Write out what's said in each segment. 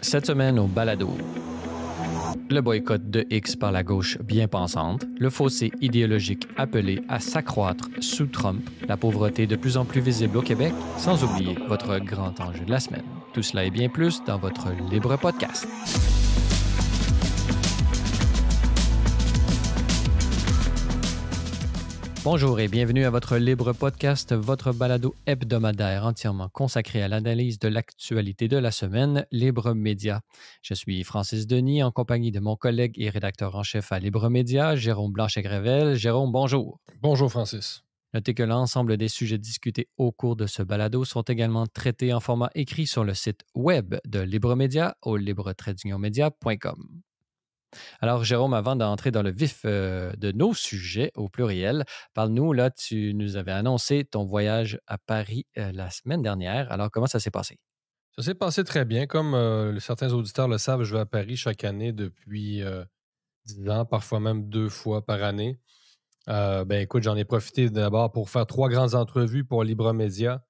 Cette semaine au balado. Le boycott de X par la gauche bien pensante, le fossé idéologique appelé à s'accroître sous Trump, la pauvreté de plus en plus visible au Québec, sans oublier votre grand enjeu de la semaine. Tout cela et bien plus dans votre Libre Podcast. Bonjour et bienvenue à votre Libre Podcast, votre balado hebdomadaire entièrement consacré à l'analyse de l'actualité de la semaine, Libre Média. Je suis Francis Denis en compagnie de mon collègue et rédacteur en chef à Libre Média, Jérôme Blanchet-Grevel. Jérôme, bonjour. Bonjour Francis. Notez que l'ensemble des sujets discutés au cours de ce balado sont également traités en format écrit sur le site web de Libre Média au libre-media.com. Alors, Jérôme, avant d'entrer dans le vif de nos sujets au pluriel, parle-nous, là, tu nous avais annoncé ton voyage à Paris la semaine dernière. Alors, comment ça s'est passé? Ça s'est passé très bien. Comme certains auditeurs le savent, je vais à Paris chaque année depuis 10 ans, parfois même 2 fois par année. Écoute, j'en ai profité d'abord pour faire 3 grandes entrevues pour Libre Média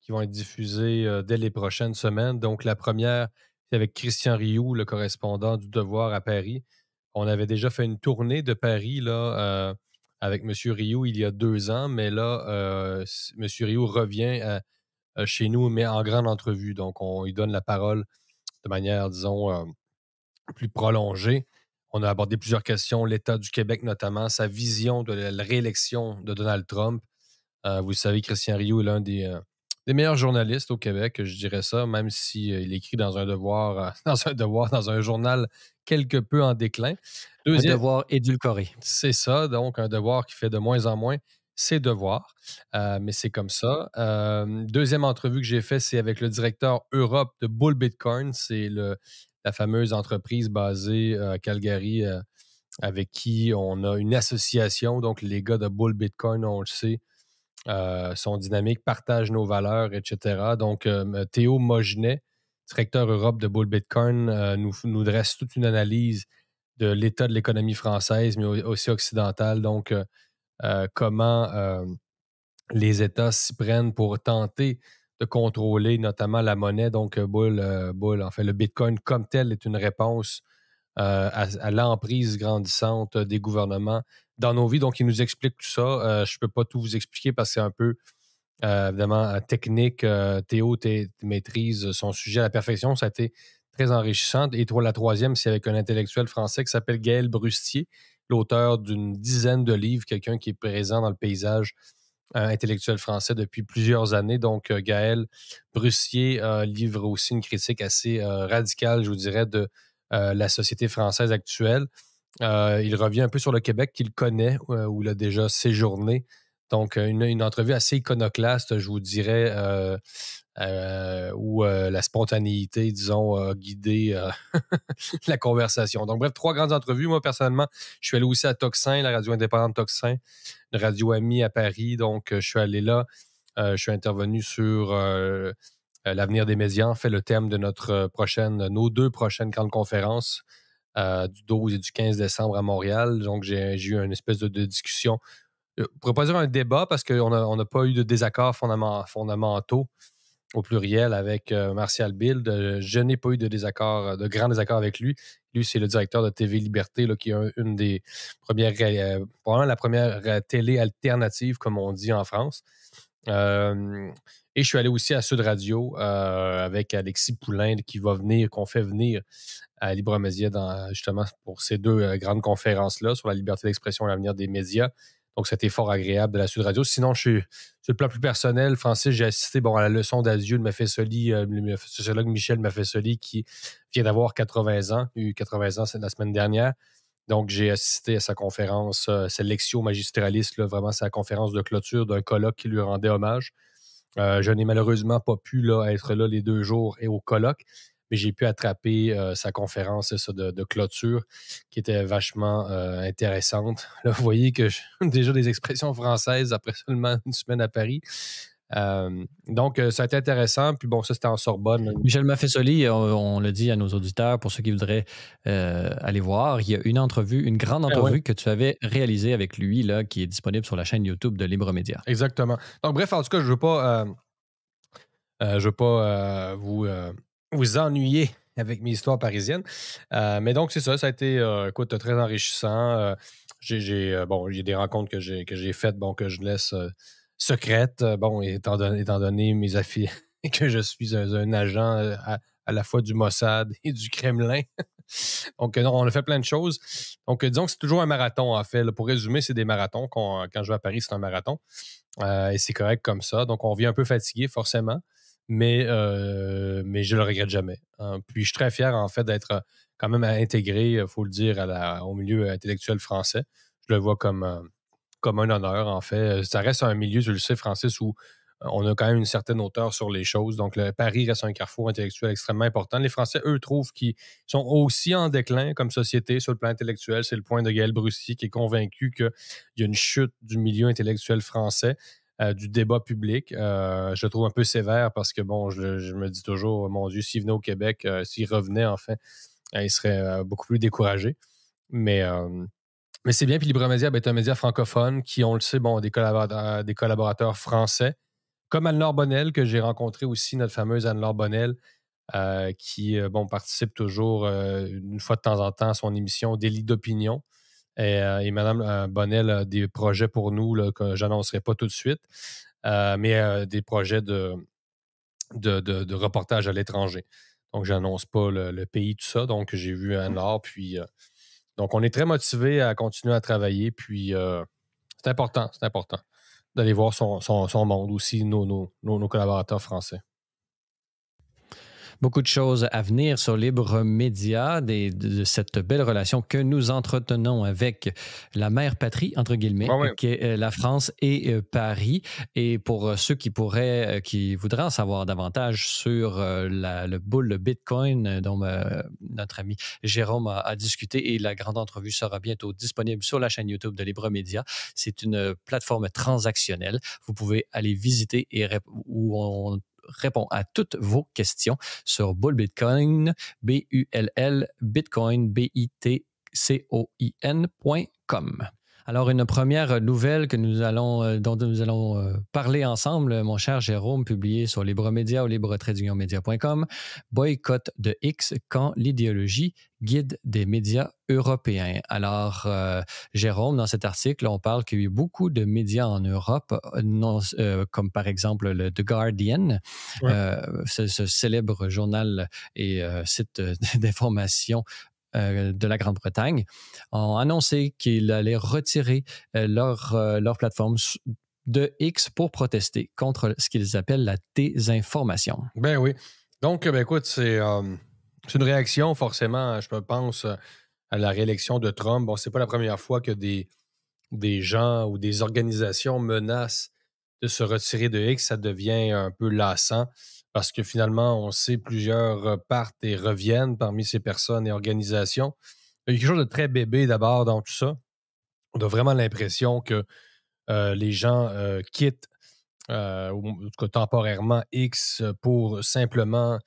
qui vont être diffusées dès les prochaines semaines. Donc, la première, c'est avec Christian Rioux, le correspondant du Devoir à Paris. On avait déjà fait une tournée de Paris là, avec M. Rioux il y a 2 ans, mais là, M. Rioux revient chez nous, mais en grande entrevue. Donc, on lui donne la parole de manière, disons, plus prolongée. On a abordé plusieurs questions, l'État du Québec notamment, sa vision de la réélection de Donald Trump. Vous savez, Christian Rioux est l'un des meilleurs journalistes au Québec, je dirais ça, même s'il écrit dans un devoir, dans un journal quelque peu en déclin. Un devoir édulcoré. C'est ça, donc un devoir qui fait de moins en moins ses devoirs, mais c'est comme ça. Deuxième entrevue que j'ai faite, c'est avec le directeur Europe de Bull Bitcoin. C'est la fameuse entreprise basée à Calgary avec qui on a une association. Donc, les gars de Bull Bitcoin, on le sait, sont dynamiques, partagent nos valeurs, etc. Donc, Théo Mogenet, directeur Europe de Bull Bitcoin, nous dresse toute une analyse de l'état de l'économie française, mais aussi occidentale. Donc, comment les États s'y prennent pour tenter de contrôler notamment la monnaie. Donc, le Bitcoin comme tel est une réponse à l'emprise grandissante des gouvernements dans nos vies. Donc, il nous explique tout ça. Je ne peux pas tout vous expliquer parce que c'est un peu, évidemment, technique. Théo maîtrise son sujet à la perfection. Ça a été très enrichissant. Et la troisième, c'est avec un intellectuel français qui s'appelle Gaël Brustier, l'auteur d'une dizaine de livres, quelqu'un qui est présent dans le paysage intellectuel français depuis plusieurs années. Donc, Gaël Brustier livre aussi une critique assez radicale, je vous dirais, de la société française actuelle. Il revient un peu sur le Québec qu'il connaît, où il a déjà séjourné. Donc, une entrevue assez iconoclaste, je vous dirais, où la spontanéité, disons, a guidé la conversation. Donc, bref, 3 grandes entrevues. Moi, personnellement, je suis allé aussi à Tocsin, la radio indépendante Tocsin, une radio amie à Paris. Donc, je suis allé là. Je suis intervenu sur l'avenir des médias, en fait, le thème de nos 2 prochaines grandes conférences du 12 et du 15 décembre à Montréal. Donc, j'ai eu une espèce de discussion. Je ne pourrais pas dire un débat parce qu'on n'a pas eu de désaccords fondamentaux au pluriel avec Martial Bild. Je n'ai pas eu de grand désaccord avec lui. Lui, c'est le directeur de TV Liberté, là, qui est une des premières, probablement la première télé alternative, comme on dit en France. Et je suis allé aussi à Sud Radio avec Alexis Poulain qu'on fait venir à Libre Média justement pour ces 2 grandes conférences-là sur la liberté d'expression et l'avenir des médias. Donc, c'était fort agréable de la Sud Radio. Sinon, sur le plan plus personnel, Francis, j'ai assisté à la leçon d'adieu de Maffesoli, le sociologue Michel Maffesoli, qui vient d'avoir 80 ans. Il a eu 80 ans la semaine dernière. Donc, j'ai assisté à sa conférence, sa Lectio Magistralis, là, vraiment sa conférence de clôture d'un colloque qui lui rendait hommage. Je n'ai malheureusement pas pu être là les 2 jours et au colloque, mais j'ai pu attraper sa conférence de clôture qui était vachement intéressante. Là, vous voyez que j'ai déjà des expressions françaises après seulement une semaine à Paris. Donc, ça a été intéressant. Puis bon, ça, c'était en Sorbonne. Michel Maffesoli, on le dit à nos auditeurs, pour ceux qui voudraient aller voir, il y a une grande entrevue que tu avais réalisée avec lui, là, qui est disponible sur la chaîne YouTube de Libre Média. Exactement. Donc, bref, en tout cas, je ne veux pas vous ennuyer avec mes histoires parisiennes. Mais donc, c'est ça. Ça a été, écoute, très enrichissant. Bon, il y a des rencontres que j'ai faites, bon, que je laisse secrètes, bon, étant donné mes affaires, que je suis un agent à la fois du Mossad et du Kremlin. Donc, non, on a fait plein de choses. Donc, disons que c'est toujours un marathon, en fait. Là. Pour résumer, c'est des marathons. Quand je vais à Paris, c'est un marathon. Et c'est correct comme ça. Donc, on vient un peu fatigué, forcément, mais je le regrette jamais. Hein. Puis, je suis très fier, en fait, d'être quand même intégré, il faut le dire, au milieu intellectuel français. Je le vois comme un honneur, en fait. Ça reste un milieu, je le sais, Francis, où on a quand même une certaine hauteur sur les choses. Donc, le Paris reste un carrefour intellectuel extrêmement important. Les Français, eux, trouvent qu'ils sont aussi en déclin comme société sur le plan intellectuel. C'est le point de Gaël Brucy qui est convaincu qu'il y a une chute du milieu intellectuel français, du débat public. Je le trouve un peu sévère parce que, bon, je me dis toujours, mon Dieu, s'il venait au Québec, s'il revenait, enfin, il serait beaucoup plus découragé. Mais, mais c'est bien. Puis Libre Média est un média francophone qui, on le sait, bon, des collaborateurs français, comme Anne-Laure Bonnel, que j'ai rencontré aussi, notre fameuse Anne-Laure Bonnel, qui bon, participe toujours une fois de temps en temps à son émission Délit d'opinion. Et Mme Bonnel a des projets pour nous là, que je n'annoncerai pas tout de suite, mais des projets de reportage à l'étranger. Donc, je n'annonce pas le pays, tout ça. Donc, j'ai vu Anne-Laure, puis donc, on est très motivés à continuer à travailler, puis c'est important d'aller voir son monde aussi, nos collaborateurs français. Beaucoup de choses à venir sur Libre Média, de cette belle relation que nous entretenons avec la mère patrie, entre guillemets, Ouais. qui est la France et Paris. Et pour ceux qui voudraient en savoir davantage sur le bull Bitcoin dont notre ami Jérôme a discuté, et la grande entrevue sera bientôt disponible sur la chaîne YouTube de Libre Média. C'est une plateforme transactionnelle. Vous pouvez aller visiter où on répond à toutes vos questions sur Bull Bitcoin, B-U-L-L, Bitcoin, B-I-T-C-O-I-N.com. Alors, une première nouvelle dont nous allons parler ensemble, mon cher Jérôme, publié sur Libre Média ou libre-media.com, boycott de X quand l'idéologie guide des médias européens. Alors, Jérôme, dans cet article, on parle qu'il y a eu beaucoup de médias en Europe, comme par exemple le The Guardian, ce célèbre journal et site d'information de la Grande-Bretagne, ont annoncé qu'ils allaient retirer leur plateforme de X pour protester contre ce qu'ils appellent la désinformation. Ben oui. Donc, écoute, c'est une réaction, forcément, je pense, à la réélection de Trump. Bon, c'est pas la première fois que des gens ou des organisations menacent de se retirer de X. Ça devient un peu lassant parce que finalement, on sait plusieurs partent et reviennent parmi ces personnes et organisations. Il y a quelque chose de très bébé d'abord dans tout ça. On a vraiment l'impression que les gens quittent, ou en tout cas temporairement, X pour simplement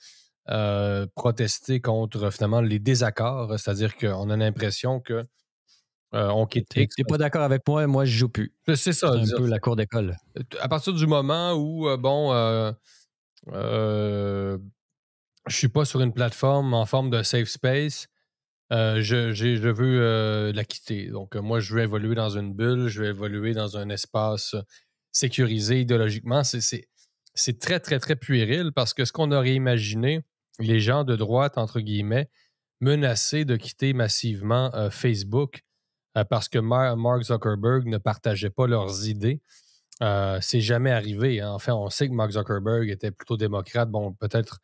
protester contre finalement les désaccords. C'est-à-dire qu'on a l'impression que on quitte X. T'es pas d'accord avec moi, je joue plus. C'est ça. C'est un peu la cour d'école. À partir du moment où, je suis pas sur une plateforme en forme de safe space, je veux la quitter. Donc, moi, je veux évoluer dans une bulle, je veux évoluer dans un espace sécurisé idéologiquement. C'est très, très, très puéril parce que ce qu'on aurait imaginé, les gens de droite, entre guillemets, menacés de quitter massivement Facebook parce que Mark Zuckerberg ne partageait pas leurs idées. C'est jamais arrivé. Hein. Enfin, on sait que Mark Zuckerberg était plutôt démocrate. Bon, peut-être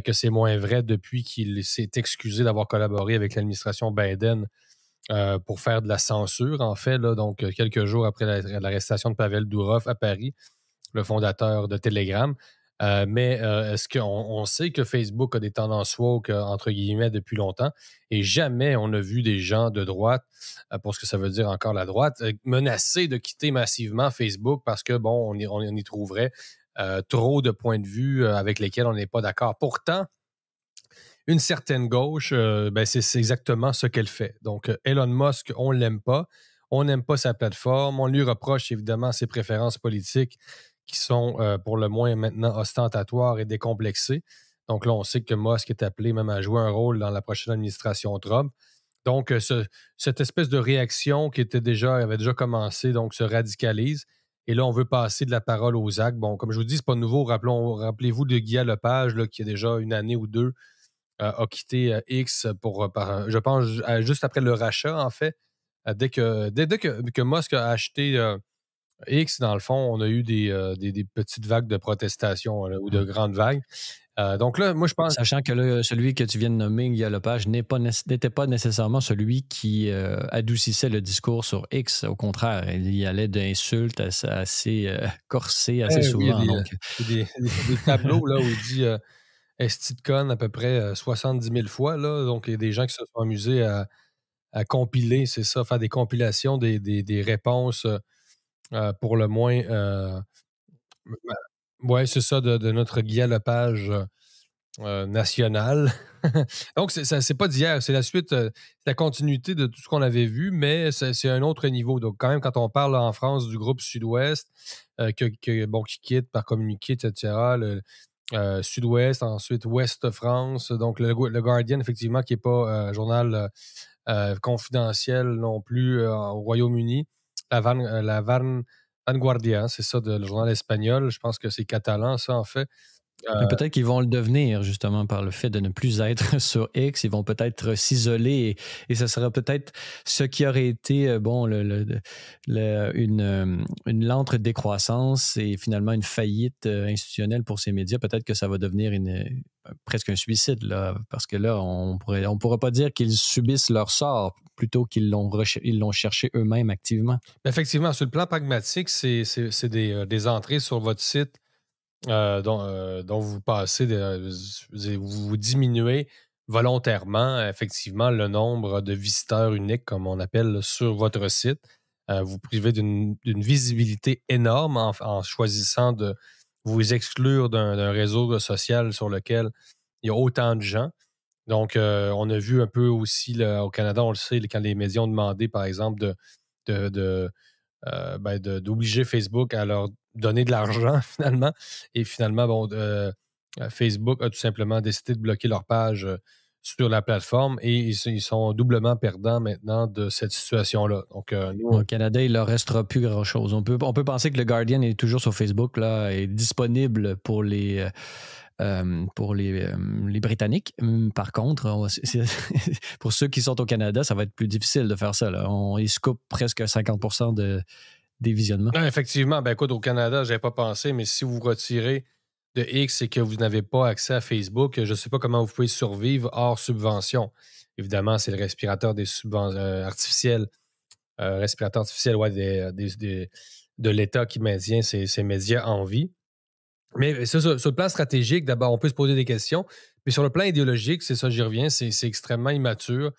que c'est moins vrai depuis qu'il s'est excusé d'avoir collaboré avec l'administration Biden pour faire de la censure, en fait. Là, donc, quelques jours après l'arrestation de Pavel Durov à Paris, le fondateur de Telegram. Mais est-ce qu'on sait que Facebook a des tendances woke, entre guillemets, depuis longtemps, et jamais on a vu des gens de droite, pour ce que ça veut dire encore la droite, menacés de quitter massivement Facebook parce que, bon, on y trouverait trop de points de vue avec lesquels on n'est pas d'accord. Pourtant, une certaine gauche, c'est exactement ce qu'elle fait. Donc, Elon Musk, on ne l'aime pas. On n'aime pas sa plateforme. On lui reproche évidemment ses préférences politiques qui sont pour le moins maintenant ostentatoires et décomplexées. Donc là, on sait que Musk est appelé même à jouer un rôle dans la prochaine administration Trump. Donc, cette espèce de réaction qui avait déjà commencé, donc se radicalise. Et là, on veut passer de la parole aux actes. Bon, comme je vous dis, c'est pas nouveau. Rappelez-vous de Guy Lepage, là, qui a déjà une année ou deux a quitté X je pense, juste après le rachat, en fait. Dès que Musk a acheté X, dans le fond, on a eu des petites vagues de protestation là, ou de Mmh. grandes vagues. Donc là, moi, je pense. Sachant que là, celui que tu viens de nommer, Guy Lepage, n'était pas nécessairement celui qui adoucissait le discours sur X. Au contraire, il y allait d'insultes assez corsées assez Oui, souvent. Donc, des tableaux là, où il dit Esti de conne à peu près 70 000 fois. Là. Donc, il y a des gens qui se sont amusés à compiler, c'est ça, faire des compilations des réponses pour le moins. Oui, c'est ça, de notre Guy Lepage national. Donc, c'est pas d'hier, c'est la suite, c'est la continuité de tout ce qu'on avait vu, mais c'est un autre niveau. Donc, quand même, quand on parle en France du groupe Sud-Ouest, bon, qui quitte par communiqué, etc., Sud-Ouest, ensuite Ouest-France, donc le Guardian, effectivement, qui n'est pas un journal confidentiel non plus au Royaume-Uni, Vanguardia, c'est ça, le journal espagnol, je pense que c'est catalan, ça, en fait. mais peut-être qu'ils vont le devenir justement par le fait de ne plus être sur X. Ils vont peut-être s'isoler et ce sera peut-être ce qui aurait été bon, une lente décroissance et finalement une faillite institutionnelle pour ces médias. Peut-être que ça va devenir presque un suicide, là, parce que là, on pourra pas dire qu'ils subissent leur sort plutôt qu'ils ils l'ont cherché eux-mêmes activement. Effectivement, sur le plan pragmatique, c'est des entrées sur votre site dont vous passez, vous diminuez volontairement, effectivement, le nombre de visiteurs uniques, comme on appelle, sur votre site. Vous privez d'une visibilité énorme en choisissant de vous exclure d'un réseau social sur lequel il y a autant de gens. Donc, on a vu un peu aussi au Canada, on le sait, quand les médias ont demandé, par exemple, de, de, d'obliger Facebook à leur donner de l'argent finalement. Et finalement, bon, Facebook a tout simplement décidé de bloquer leur page sur la plateforme et ils sont doublement perdants maintenant de cette situation-là. Donc, Au Canada, il leur restera plus grand-chose. On peut penser que le Guardian est toujours sur Facebook, là, est disponible pour les Britanniques. Par contre, pour ceux qui sont au Canada, ça va être plus difficile de faire ça. Là. Ils se coupent presque 50% des visionnements. non, effectivement, ben écoute, au Canada, je n'avais pas pensé, mais si vous retirez de X et que vous n'avez pas accès à Facebook, je ne sais pas comment vous pouvez survivre hors subvention. Évidemment, c'est le respirateur des subventions artificielles, respirateur artificiel ouais, de l'État qui maintient ces médias en vie. Mais ça, sur le plan stratégique, d'abord, on peut se poser des questions. Mais sur le plan idéologique, c'est ça, j'y reviens, c'est extrêmement immature.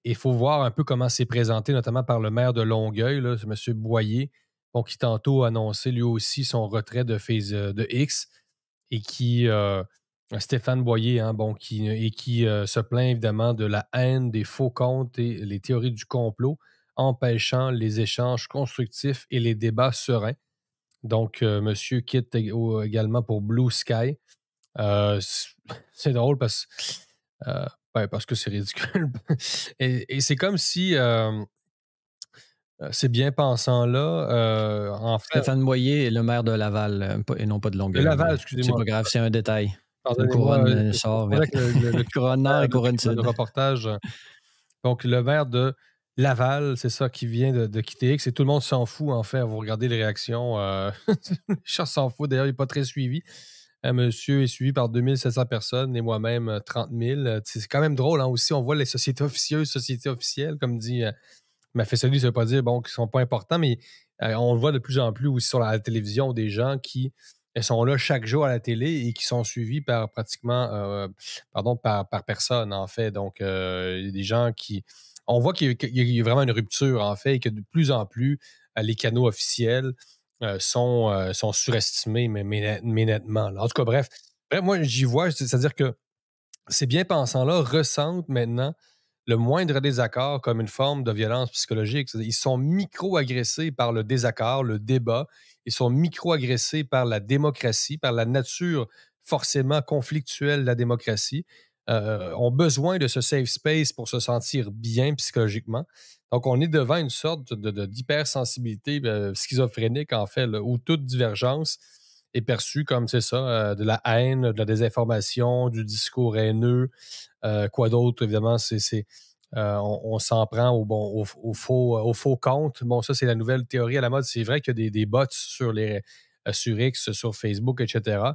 Il faut voir un peu comment c'est présenté, notamment par le maire de Longueuil, là, M. Boyer, bon, qui tantôt a annoncé lui aussi son retrait de X et Stéphane Boyer, hein, bon, qui se plaint évidemment de la haine, des faux comptes et les théories du complot, empêchant les échanges constructifs et les débats sereins. Donc, monsieur quitte également pour Blue Sky. C'est drôle parce que c'est ridicule. Et c'est comme si ces bien-pensants-là, en fait, Stéphane Boyer est le maire de Laval et non pas de de Longueuil. Laval, Mais c'est excusez-moi. pas grave, c'est un détail. La Pardonnez-moi, couronne je sort vers confondais avec le couronne nord et couronne document de sud. reportage. Donc, le maire de Laval, c'est ça, qui vient de quitter X et tout le monde s'en fout, en fait. Vous regardez les réactions. Les gens s'en foutent. D'ailleurs, il n'est pas très suivi. Monsieur est suivi par 2700 personnes et moi-même 30 000. C'est quand même drôle, hein, aussi. On voit les sociétés officieuses, sociétés officielles, comme dit Mafessoli, ça ne veut pas dire bon, qu'ils ne sont pas importants, mais on le voit de plus en plus aussi sur la télévision, des gens qui sont là chaque jour à la télé et qui sont suivis par pratiquement, par personne, en fait. Donc, il y a des gens qui. On voit qu'il y a vraiment une rupture, en fait, et que de plus en plus, les canaux officiels sont surestimés, mais nettement. Là. En tout cas, bref, moi, j'y vois, c'est-à-dire que ces bien-pensants-là ressentent maintenant le moindre désaccord comme une forme de violence psychologique. Ils sont micro-agressés par le désaccord, le débat. Ils sont micro-agressés par la démocratie, par la nature forcément conflictuels de la démocratie, ont besoin de ce safe space pour se sentir bien psychologiquement. Donc, on est devant une sorte d'hypersensibilité schizophrénique, en fait, là, où toute divergence est perçue comme, c'est ça, de la haine, de la désinformation, du discours haineux. Quoi d'autre, évidemment, on s'en prend au faux compte. Bon, ça, c'est la nouvelle théorie à la mode. C'est vrai qu'il y a des bots sur X, sur Facebook, etc.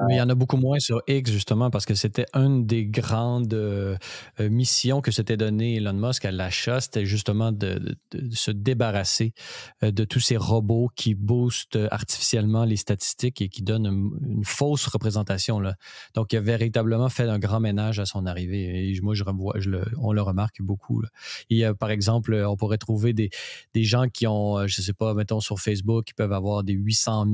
Mais il y en a beaucoup moins sur X, justement, parce que c'était une des grandes missions que s'était donné Elon Musk à l'achat, c'était justement de se débarrasser de tous ces robots qui boostent artificiellement les statistiques et qui donnent une fausse représentation, là. Donc, il a véritablement fait un grand ménage à son arrivée. Et moi, on le remarque beaucoup, là. Par exemple, on pourrait trouver des gens qui ont, je ne sais pas, mettons sur Facebook, qui peuvent avoir des 800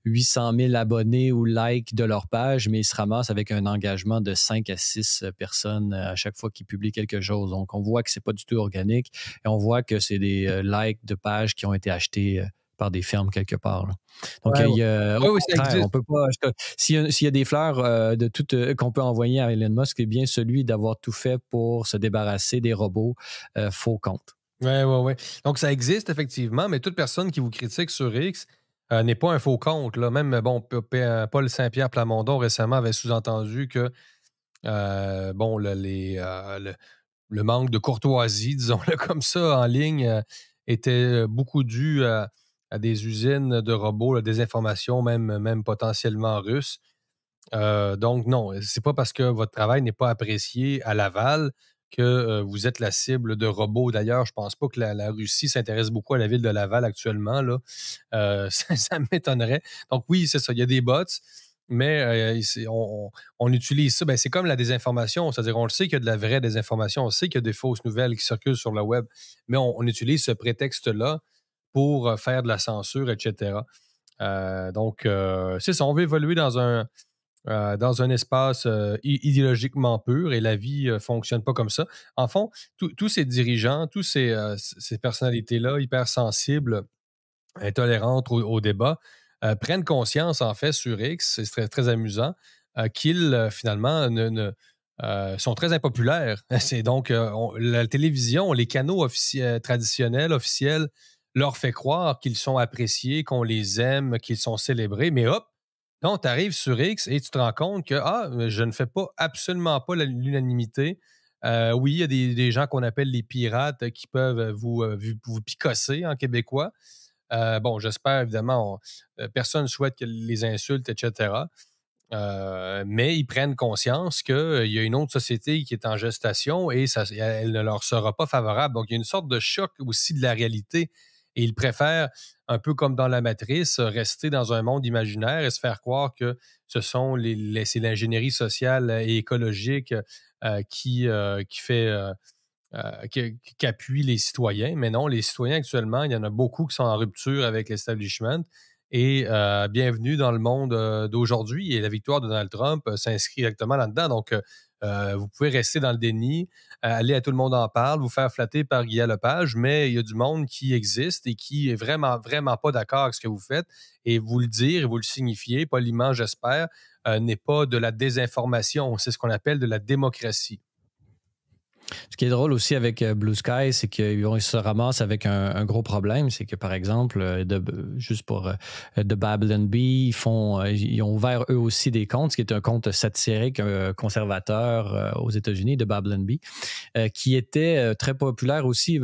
000 abonnés ou likes de leur page, mais ils se ramassent avec un engagement de 5 à 6 personnes à chaque fois qu'ils publient quelque chose. Donc, on voit que c'est pas du tout organique et on voit que c'est des likes de pages qui ont été achetés par des firmes quelque part, là. Donc, Ouais, au oui, ça contraire, on existe. peut pas. S'il y a des fleurs qu'on peut envoyer à Elon Musk, c'est bien celui d'avoir tout fait pour se débarrasser des robots faux comptes. Ouais, ouais, ouais. Donc, ça existe effectivement, mais toute personne qui vous critique sur X n'est pas un faux compte, là. Même, bon, Paul Saint-Pierre Plamondon récemment avait sous-entendu que, bon, le manque de courtoisie, disons-le comme ça, en ligne, était beaucoup dû à des usines de robots, là, des informations, même potentiellement russes. Donc, non, c'est pas parce que votre travail n'est pas apprécié à Laval que vous êtes la cible de robots. D'ailleurs, je pense pas que la Russie s'intéresse beaucoup à la ville de Laval actuellement, là. Ça m'étonnerait. Donc, oui, c'est ça. Il y a des bots, mais on utilise ça. Ben, c'est comme la désinformation. C'est-à-dire, on le sait qu'il y a de la vraie désinformation. On sait qu'il y a des fausses nouvelles qui circulent sur le web, mais on utilise ce prétexte-là pour faire de la censure, etc. Donc, c'est ça. On veut évoluer dans un espace idéologiquement pur et la vie ne fonctionne pas comme ça. En fond, tous ces dirigeants, ces personnalités-là, hypersensibles, intolérantes au débat, prennent conscience, en fait, sur X, c'est très, très amusant, qu'ils, finalement, sont très impopulaires. C'est donc, la télévision, les canaux traditionnels, officiels, leur fait croire qu'ils sont appréciés, qu'on les aime, qu'ils sont célébrés, mais hop, non, tu arrives sur X et tu te rends compte que je ne fais pas absolument pas l'unanimité. Oui, il y a des gens qu'on appelle les pirates qui peuvent vous picosser en québécois. Bon, j'espère évidemment, personne ne souhaite que les insultes, etc. Mais ils prennent conscience qu'il y a une autre société qui est en gestation et elle ne leur sera pas favorable. Donc, il y a une sorte de choc aussi de la réalité. Et ils préfèrent, un peu comme dans la matrice, rester dans un monde imaginaire et se faire croire que c'est l'ingénierie sociale et écologique qui fait qui appuie les citoyens. Mais non, les citoyens actuellement, il y en a beaucoup qui sont en rupture avec l'establishment. Et bienvenue dans le monde d'aujourd'hui. Et la victoire de Donald Trump s'inscrit exactement là-dedans. Donc, vous pouvez rester dans le déni, aller à Tout le monde en parle, vous faire flatter par Guy Lepage, mais il y a du monde qui existe et qui est vraiment, vraiment pas d'accord avec ce que vous faites. Et vous le dire et vous le signifier, poliment, j'espère, n'est pas de la désinformation. C'est ce qu'on appelle de la démocratie. Ce qui est drôle aussi avec Blue Sky, c'est qu'ils se ramassent avec un gros problème. C'est que, par exemple, juste pour de Babylon Bee, ils ont ouvert eux aussi des comptes, ce qui est un compte satirique conservateur aux États-Unis, de Babylon Bee, qui était très populaire aussi,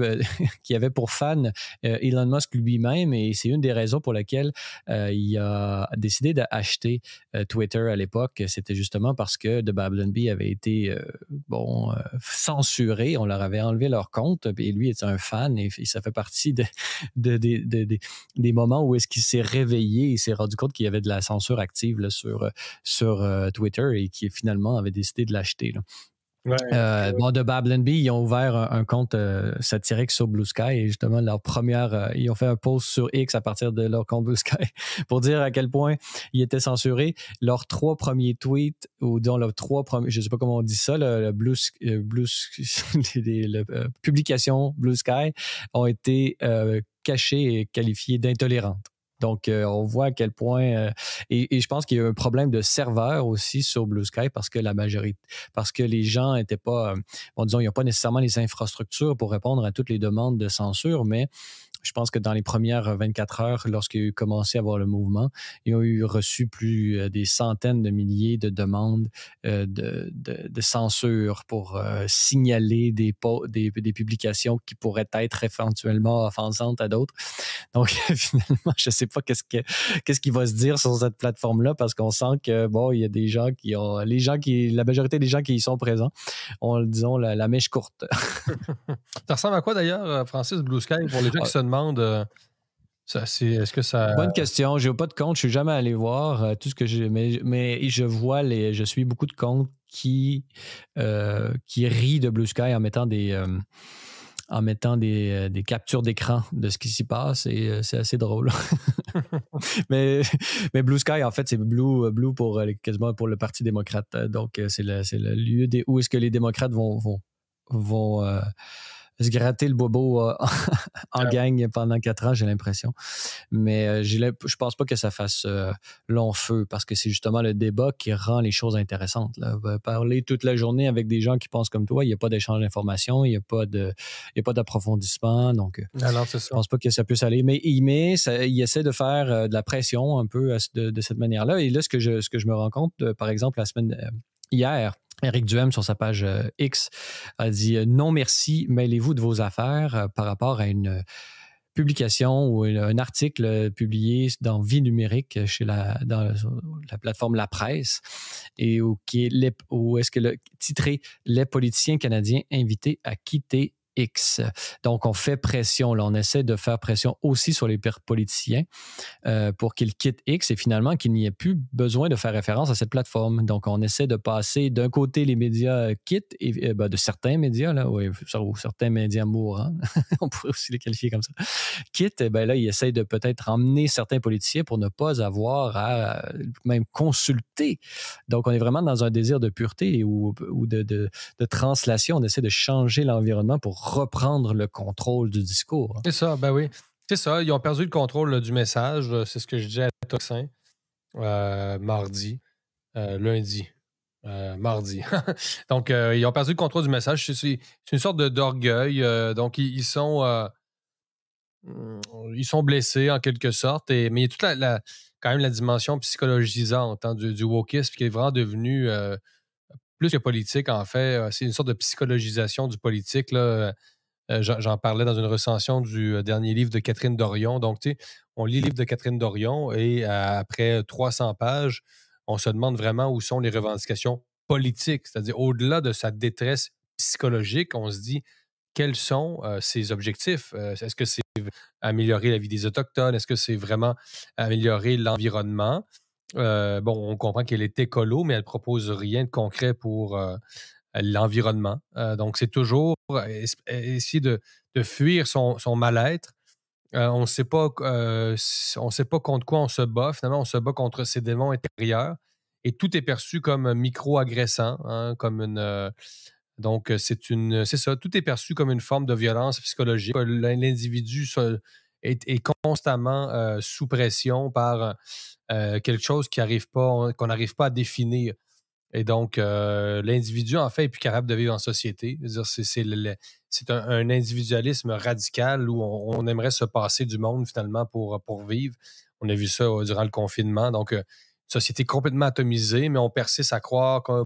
qui avait pour fan Elon Musk lui-même. Et c'est une des raisons pour lesquelles il a décidé d'acheter Twitter à l'époque. C'était justement parce que The Babylon Bee avait été censuré. On leur avait enlevé leur compte et lui était un fan et ça fait partie des moments où est-ce qu'il s'est réveillé et s'est rendu compte qu'il y avait de la censure active là, sur Twitter et qui finalement avait décidé de l'acheter, là. Ouais, Bon, de Babylon Bee, ils ont ouvert un compte satirique sur Blue Sky et justement, ils ont fait un post sur X à partir de leur compte Blue Sky pour dire à quel point ils étaient censurés. Leurs 3 premiers tweets, ou dont leurs 3 premiers, je ne sais pas comment on dit ça, la publication Blue Sky ont été cachés et qualifiés d'intolérantes. Donc, on voit à quel point... et je pense qu'il y a un problème de serveur aussi sur Blue Sky parce que parce que les gens n'étaient pas... bon, disons, il n'y a pas nécessairement les infrastructures pour répondre à toutes les demandes de censure, mais je pense que dans les premières 24 heures, lorsqu'il y a eu commencé à avoir le mouvement, ils ont eu reçu plus des centaines de milliers de demandes de censure pour signaler des publications qui pourraient être éventuellement offensantes à d'autres. Donc, finalement, je ne sais pas qu'est-ce qui va se dire sur cette plateforme-là parce qu'on sent que, bon, il y a des gens la majorité des gens qui y sont présents ont, disons, la mèche courte. Ça ressemble à quoi d'ailleurs, Francis, Blue Sky, pour les gens qui se demandent est-ce que ça... Bonne question. Je n'ai pas de compte. Je ne suis jamais allé voir tout ce que j'ai. Mais je suis beaucoup de comptes qui rient de Blue Sky en mettant des captures d'écran de ce qui s'y passe et c'est assez drôle. mais Blue Sky, en fait, c'est Blue pour quasiment pour le Parti démocrate. Donc, c'est le lieu où est-ce que les démocrates vont se gratter le bobo en gang pendant 4 ans, j'ai l'impression. Mais je pense pas que ça fasse long feu parce que c'est justement le débat qui rend les choses intéressantes. Là. Parler toute la journée avec des gens qui pensent comme toi, il n'y a pas d'échange d'informations, il n'y a pas d'approfondissement. Donc, alors, c'est ça. Je pense pas que ça puisse aller. Mais il essaie de faire de la pression un peu de cette manière-là. Et là, ce que je me rends compte, par exemple, la semaine hier, Éric Duhem, sur sa page X, a dit « Non, merci, mêlez-vous de vos affaires » par rapport à une publication ou un article publié dans Vie numérique dans la plateforme La Presse et où est-ce que le titré « Les politiciens canadiens invités à quitter X ». Donc, on fait pression. Là, on essaie de faire pression aussi sur les politiciens pour qu'ils quittent X et finalement qu'il n'y ait plus besoin de faire référence à cette plateforme. Donc, on essaie de passer d'un côté les médias quittent, de certains médias, là, ou certains médias mourants, on pourrait aussi les qualifier comme ça, quittent, là, ils essayent de peut-être emmener certains politiciens pour ne pas avoir à même consulter. Donc, on est vraiment dans un désir de pureté ou de translation. On essaie de changer l'environnement pour reprendre le contrôle du discours. C'est ça, ben oui. C'est ça, ils ont perdu le contrôle du message. C'est ce que je disais à Toxin mardi, lundi, mardi. Donc, ils ont perdu le contrôle du message. C'est une sorte d'orgueil. Donc, ils sont blessés en quelque sorte. Mais il y a toute quand même la dimension psychologisante du wokisme qui est vraiment devenue plus que politique, en fait. C'est une sorte de psychologisation du politique, là. J'en parlais dans une recension du dernier livre de Catherine Dorion. Donc, tu sais, on lit le livre de Catherine Dorion et après 300 pages, on se demande vraiment où sont les revendications politiques. C'est-à-dire, au-delà de sa détresse psychologique, on se dit quels sont ses objectifs. Est-ce que c'est améliorer la vie des Autochtones? Est-ce que c'est vraiment améliorer l'environnement? On comprend qu'elle est écolo, mais elle ne propose rien de concret pour l'environnement. Donc, c'est toujours essayer de fuir son mal-être. On ne sait pas contre quoi on se bat. Finalement, on se bat contre ses démons intérieurs. Et tout est perçu comme micro-agressant, hein, comme une... donc, c'est ça. Tout est perçu comme une forme de violence psychologique. L'individu est constamment sous pression par quelque chose qu'on n'arrive pas à définir. Et donc, l'individu, en fait, est plus capable de vivre en société. C'est un individualisme radical où on aimerait se passer du monde, finalement, pour vivre. On a vu ça durant le confinement. Donc, une société complètement atomisée, mais on persiste à croire qu'on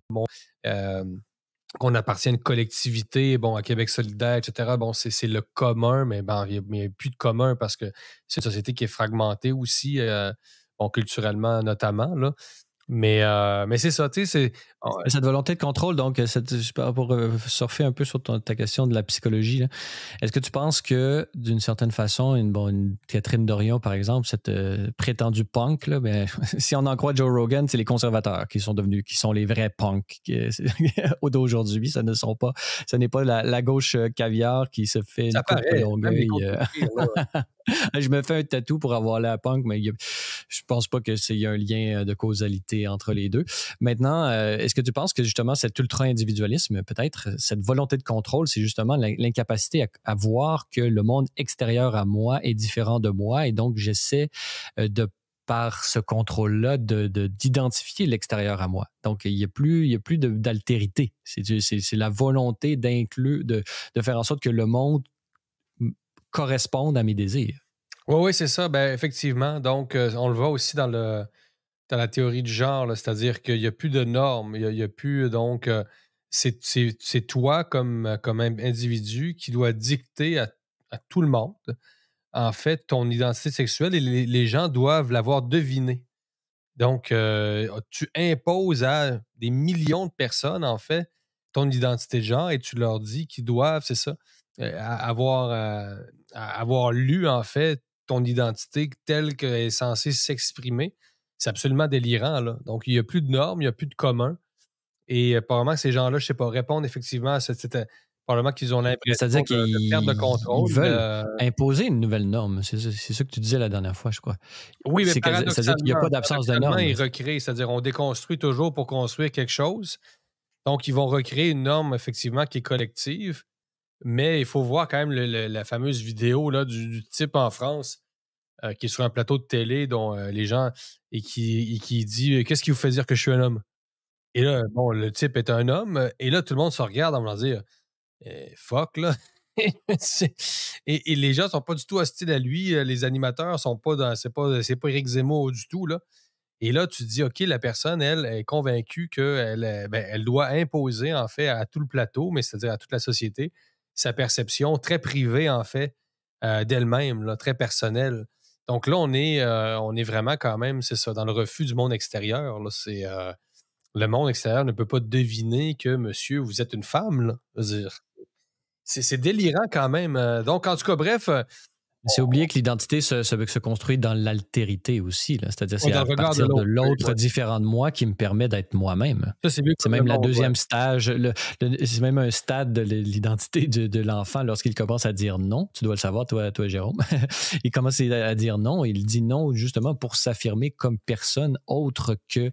appartient à une collectivité, à Québec solidaire, etc. C'est le commun, mais il n'y a plus de commun parce que c'est une société qui est fragmentée aussi, culturellement notamment, là. Mais c'est ça, tu sais, Cette volonté de contrôle, donc, pour surfer un peu sur ta question de la psychologie, là, est-ce que tu penses que, d'une certaine façon, une Catherine Dorion, par exemple, cette prétendue punk, là, si on en croit Joe Rogan, c'est les conservateurs qui sont les vrais punks d'aujourd'hui. Ce n'est pas la gauche caviar qui se fait ça une coupe paraît, Longueuil. Je me fais un tatou pour avoir la punk, mais je pense pas qu'il y a un lien de causalité entre les deux. Maintenant, est-ce que tu penses que justement cet ultra-individualisme, peut-être, cette volonté de contrôle, c'est justement l'incapacité à voir que le monde extérieur à moi est différent de moi et donc j'essaie de par ce contrôle-là d'identifier l'extérieur à moi. Donc, il n'y a plus d'altérité. C'est la volonté d'inclure, de faire en sorte que le monde corresponde à mes désirs. Oui, oui, c'est ça. Ben, effectivement. Donc, on le voit aussi dans la théorie du genre, là, c'est-à-dire qu'il n'y a plus de normes. Il y a plus, donc, c'est toi comme individu qui doit dicter à tout le monde, en fait, ton identité sexuelle et les gens doivent l'avoir devinée. Donc, tu imposes à des millions de personnes, en fait, ton identité de genre et tu leur dis qu'ils doivent, c'est ça, avoir lu, en fait, ton identité telle qu'elle est censée s'exprimer. C'est absolument délirant, là. Donc, il n'y a plus de normes, il n'y a plus de commun. Et probablement que ces gens-là, je ne sais pas, répondent effectivement à probablement qu'ils ont l'impression C'est-à-dire de perdre le qu'ils contrôle. veulent imposer une nouvelle norme. C'est ça que tu disais la dernière fois, je crois. Oui, mais C'est-à-dire qu'il n'y a pas d'absence de norme. ils recréent, c'est-à-dire on déconstruit toujours pour construire quelque chose. Donc, ils vont recréer une norme, effectivement, qui est collective, mais il faut voir quand même la fameuse vidéo là, du type en France qui est sur un plateau de télé dont les gens et qui dit qu'est-ce qui vous fait dire que je suis un homme? Et là, bon, le type est un homme, et là, tout le monde se regarde en voulant dire fuck, là. C'est- et les gens sont pas du tout hostiles à lui. Les animateurs sont pas dans. C'est pas Éric Zemmour du tout, là. Et là, tu te dis, OK, la personne, elle, est convaincue qu'elle elle doit imposer, en fait, à tout le plateau, mais c'est-à-dire à toute la société, sa perception très privée, en fait, d'elle-même, là, très personnelle. Donc là, on est vraiment quand même, c'est ça, dans le refus du monde extérieur. Là, le monde extérieur ne peut pas deviner que, monsieur, vous êtes une femme. Là. Je veux dire, c'est délirant quand même. Donc, en tout cas, bref, C'est oublier que l'identité se construit dans l'altérité aussi. C'est-à-dire on est c'est dans à le regard de partir de l'autre. l'autre Ouais. différent de moi qui me permet d'être moi-même. Ça, c'est mieux C'est comme le même la monde. Ouais. deuxième stage, c'est même un stade de l'identité de l'enfant lorsqu'il commence à dire non. Tu dois le savoir, toi Jérôme. Il commence à dire non. Il dit non justement pour s'affirmer comme personne autre que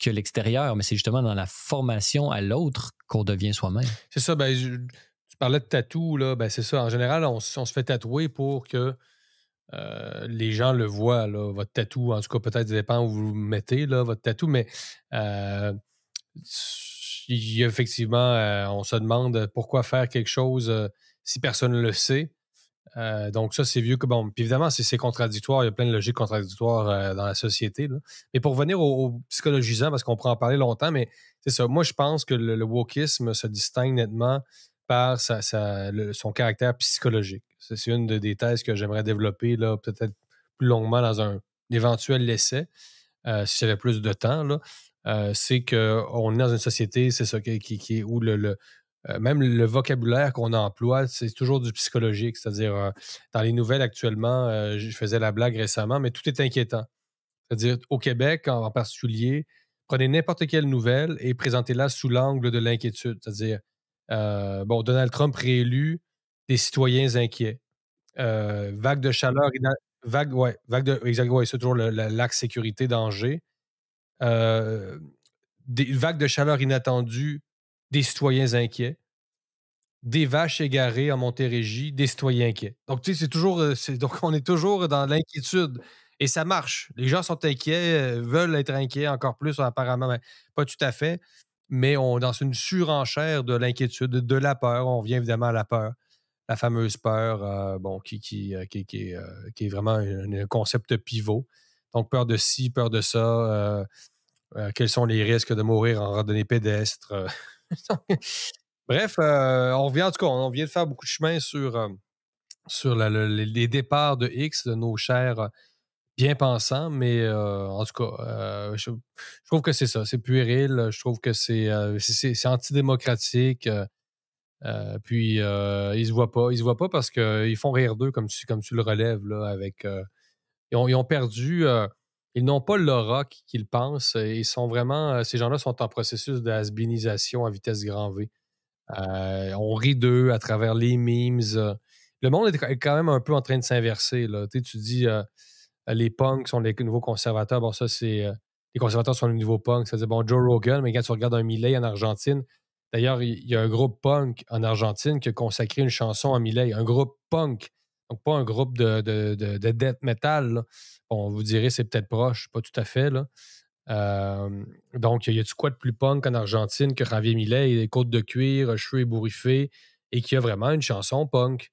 l'extérieur. Mais c'est justement dans la formation à l'autre qu'on devient soi-même. C'est ça. Ben, tu parlais de tatou, là. Ben, c'est ça. En général, on se fait tatouer pour que les gens le voient, là, votre tatou. En tout cas, peut-être ça dépend où vous le mettez, là, votre tatou. Mais euh, il y a effectivement, on se demande pourquoi faire quelque chose si personne ne le sait. Donc ça, c'est vieux que bon. Puis évidemment, c'est contradictoire. Il y a plein de logiques contradictoires dans la société. Là. Mais pour revenir au psychologisant, parce qu'on pourrait en parler longtemps, mais c'est ça. Moi, je pense que le wokisme se distingue nettement par son caractère psychologique. C'est une des thèses que j'aimerais développer là, peut-être plus longuement dans un éventuel essai, si j'avais plus de temps. Là. C'est qu'on est dans une société, c'est ça, où même le vocabulaire qu'on emploie, c'est toujours du psychologique. C'est-à-dire, dans les nouvelles actuellement, je faisais la blague récemment, mais tout est inquiétant. C'est-à-dire, au Québec en particulier, prenez n'importe quelle nouvelle et présentez-la sous l'angle de l'inquiétude. C'est-à-dire, bon, Donald Trump réélu, des citoyens inquiets. Vague de chaleur, exact, ouais, c'est toujours l'axe sécurité danger. Des vagues de chaleur inattendues, des citoyens inquiets. Des vaches égarées en Montérégie, des citoyens inquiets. Donc, tu sais, c'est toujours, donc on est toujours dans l'inquiétude et ça marche. Les gens sont inquiets, veulent être inquiets encore plus apparemment, mais pas tout à fait, mais on est dans une surenchère de l'inquiétude, de la peur. On vient évidemment à la peur, la fameuse peur, bon, qui est vraiment un concept pivot. Donc, peur de ci, peur de ça, quels sont les risques de mourir en randonnée pédestre. Bref, on revient en tout cas, on vient de faire beaucoup de chemin sur les départs de X, de nos chers bien-pensants, mais en tout cas, je trouve que c'est ça, c'est puéril, je trouve que c'est antidémocratique, puis ils se voient pas parce qu'ils font rire d'eux, comme tu le relèves, là, avec... ils ont perdu... ils n'ont pas l'aura qu'ils pensent. Ils sont vraiment... ces gens-là sont en processus de has-beenisation à vitesse grand V. On rit d'eux à travers les memes. le monde est quand même un peu en train de s'inverser, là. Tu dis, les punks sont les nouveaux conservateurs. Bon, ça, c'est, les conservateurs sont les nouveaux punks. Ça veut dire, bon, Joe Rogan, mais quand tu regardes un Milei en Argentine, d'ailleurs, il y a un groupe punk en Argentine qui a consacré une chanson à Milei, un groupe punk, donc pas un groupe de death metal, là. Bon, vous direz, c'est peut-être proche, pas tout à fait, là. Donc, y a-tu quoi de plus punk en Argentine que Javier Milei, les côtes de cuir, cheveux ébouriffés, et qui a vraiment une chanson punk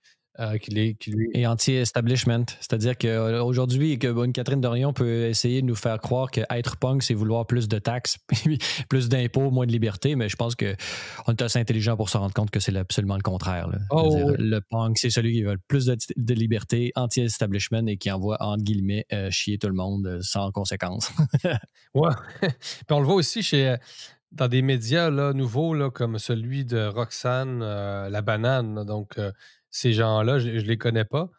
qui lui. Et anti-establishment. C'est-à-dire qu'aujourd'hui, une Catherine Dorion peut essayer de nous faire croire qu'être punk, c'est vouloir plus de taxes, plus d'impôts, moins de liberté, mais je pense qu'on est assez intelligent pour se rendre compte que c'est absolument le contraire, là. Oh, C'est-à-dire, oui. le punk, c'est celui qui veut plus de liberté, anti-establishment et qui envoie, entre guillemets, chier tout le monde sans conséquence. Ouais. Puis on le voit aussi dans des médias là, nouveaux là, comme celui de Roxane La Banane, là. Donc, ces gens-là, je les connais pas,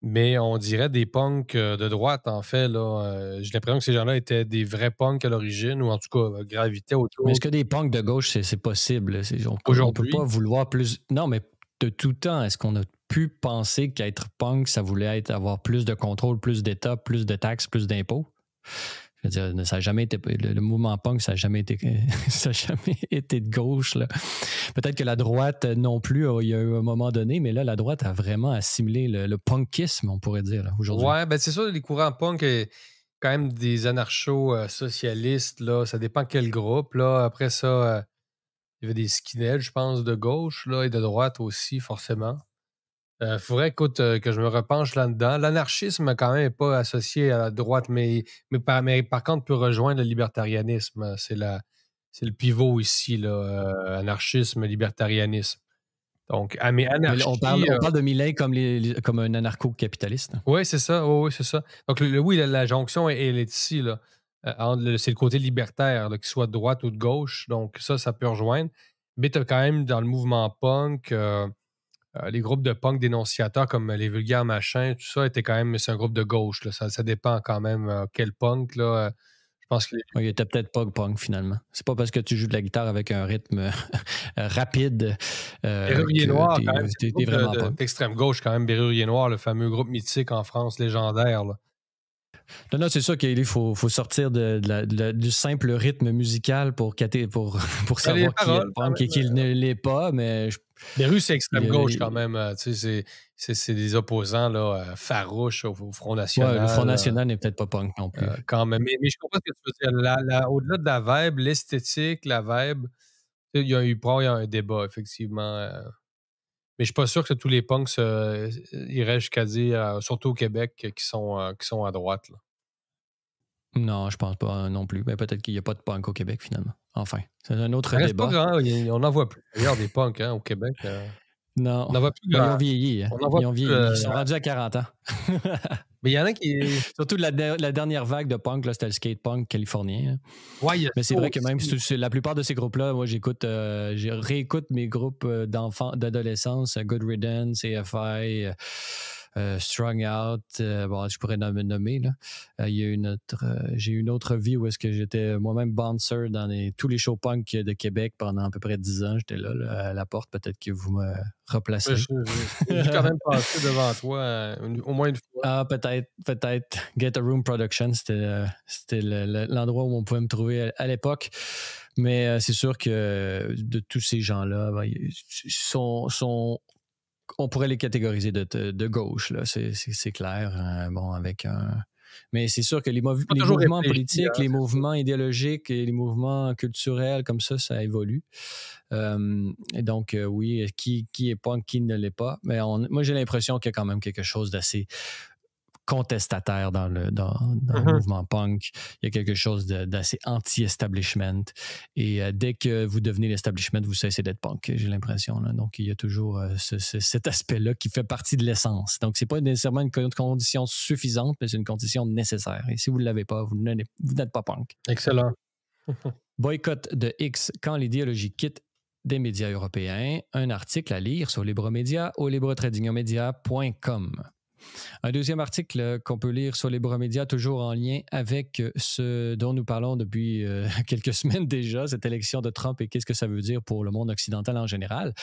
mais on dirait des punks de droite, en fait. Là. J'ai l'impression que ces gens-là étaient des vrais punks à l'origine, ou en tout cas gravitaient Mais autour est-ce que des punks de gauche, c'est possible? On peut pas aujourd'hui. vouloir plus. Non, mais de tout temps, est-ce qu'on a pu penser qu'être punk, ça voulait avoir plus de contrôle, plus d'État, plus de taxes, plus d'impôts? Je veux dire, ça a jamais été. Le mouvement punk, ça n'a jamais été, ça a jamais été de gauche, là. Peut-être que la droite non plus, il y a eu un moment donné, mais là, la droite a vraiment assimilé le punkisme, on pourrait dire, là, aujourd'hui. Ouais, ben c'est ça, les courants punk, quand même des anarcho-socialistes, là, ça dépend quel groupe. Là. Après ça, il y avait des skinheads, je pense, de gauche là, et de droite aussi, forcément. Il faudrait, écoute, que je me repenche là-dedans. L'anarchisme, quand même, n'est pas associé à la droite, mais par contre, peut rejoindre le libertarianisme. C'est le pivot ici, là, anarchisme, libertarianisme. Donc, mais Mais là, anarchie, on parle de Milei comme un anarcho-capitaliste. oui, c'est ça. Oui, oui, c'est ça. Donc, oui, la jonction, elle est ici, là. C'est le côté libertaire, là, qu'il soit de droite ou de gauche. Donc, ça peut rejoindre. Mais tu as quand même dans le mouvement punk, les groupes de punk dénonciateurs comme les vulgaires machins, tout ça était quand même, c'est un groupe de gauche, là. Ça dépend quand même quel punk, là. Je pense que Il était peut-être pas punk finalement. C'est pas parce que tu joues de la guitare avec un rythme rapide Bérurier que Noir, quand même, c'est le t'es groupe vraiment punk. d'extrême gauche, quand même, Bérurier Noir, le fameux groupe mythique en France, légendaire, là. Non, non, c'est sûr qu'il faut sortir du simple rythme musical pour pour Les savoir qui est paroles, quand punk et même. qui ne l'est pas, mais Beru, c'est extrême gauche il- quand même. Tu sais, c'est des opposants là, farouches au Front ouais, le Front National. National n'est peut-être pas punk non plus. Quand même. Mais je comprends ce que tu veux dire. Au-delà de la vibe, l'esthétique, la vibe, tu sais, il y a eu il y a un débat, effectivement. Mais je suis pas sûr que tous les punks iraient jusqu'à dire, surtout au Québec, qui sont à droite, là. Non, je pense pas non plus. Mais peut-être qu'il n'y a pas de punk au Québec finalement. Enfin, c'est un autre Ça reste pas débat. grand. On n'en voit plus. D'ailleurs, des punks hein, au Québec. Non, On n'en voit plus ben, ils grand. ont vieilli, hein. On n'en voit Ils ont plus. vieilli. Ils sont rendus à 40 ans. Mais il y en a qui. Surtout la dernière vague de punk, là, c'était le skate punk californien, hein. Ouais, il y a Mais ça c'est vrai que même aussi. la plupart de ces groupes-là, moi, je réécoute mes groupes d'enfants, d'adolescence, Good Riddance, AFI, Strung Out, bon, je pourrais nommer, là. Il y a j'ai eu une autre vie où est-ce que j'étais moi-même bouncer dans tous les shows punk de Québec pendant à peu près 10 ans. J'étais là, à la porte. Peut-être que vous me replacerez. J'ai vu quand même passer devant toi au moins une fois. Ah, peut-être. Get a Room Production, c'était l'endroit où on pouvait me trouver à l'époque. Mais c'est sûr que de tous ces gens-là, ben, on pourrait les catégoriser de gauche, là, c'est clair. Bon, mais c'est sûr que les Pas les toujours mouvements réfléchi, politiques, hein, les c'est ça. mouvements idéologiques et les mouvements culturels comme ça évolue. Et donc, oui, qui est punk, qui ne l'est pas. Mais moi, j'ai l'impression qu'il y a quand même quelque chose d'assez contestataire dans le Mhm. mouvement punk. Il y a quelque chose d'assez anti-establishment. Et dès que vous devenez l'establishment, vous cessez d'être punk, j'ai l'impression, là. Donc, il y a toujours cet aspect-là qui fait partie de l'essence. Donc, c'est pas nécessairement une condition suffisante, mais c'est une condition nécessaire. Et si vous ne l'avez pas, vous n'êtes pas punk. Excellent. Boycott de X quand l'idéologie quitte des médias européens. Un article à lire sur Libremédia au libretradingmedia.com. Un deuxième article qu'on peut lire sur Libremédia, toujours en lien avec ce dont nous parlons depuis quelques semaines déjà, cette élection de Trump et qu'est-ce que ça veut dire pour le monde occidental en général.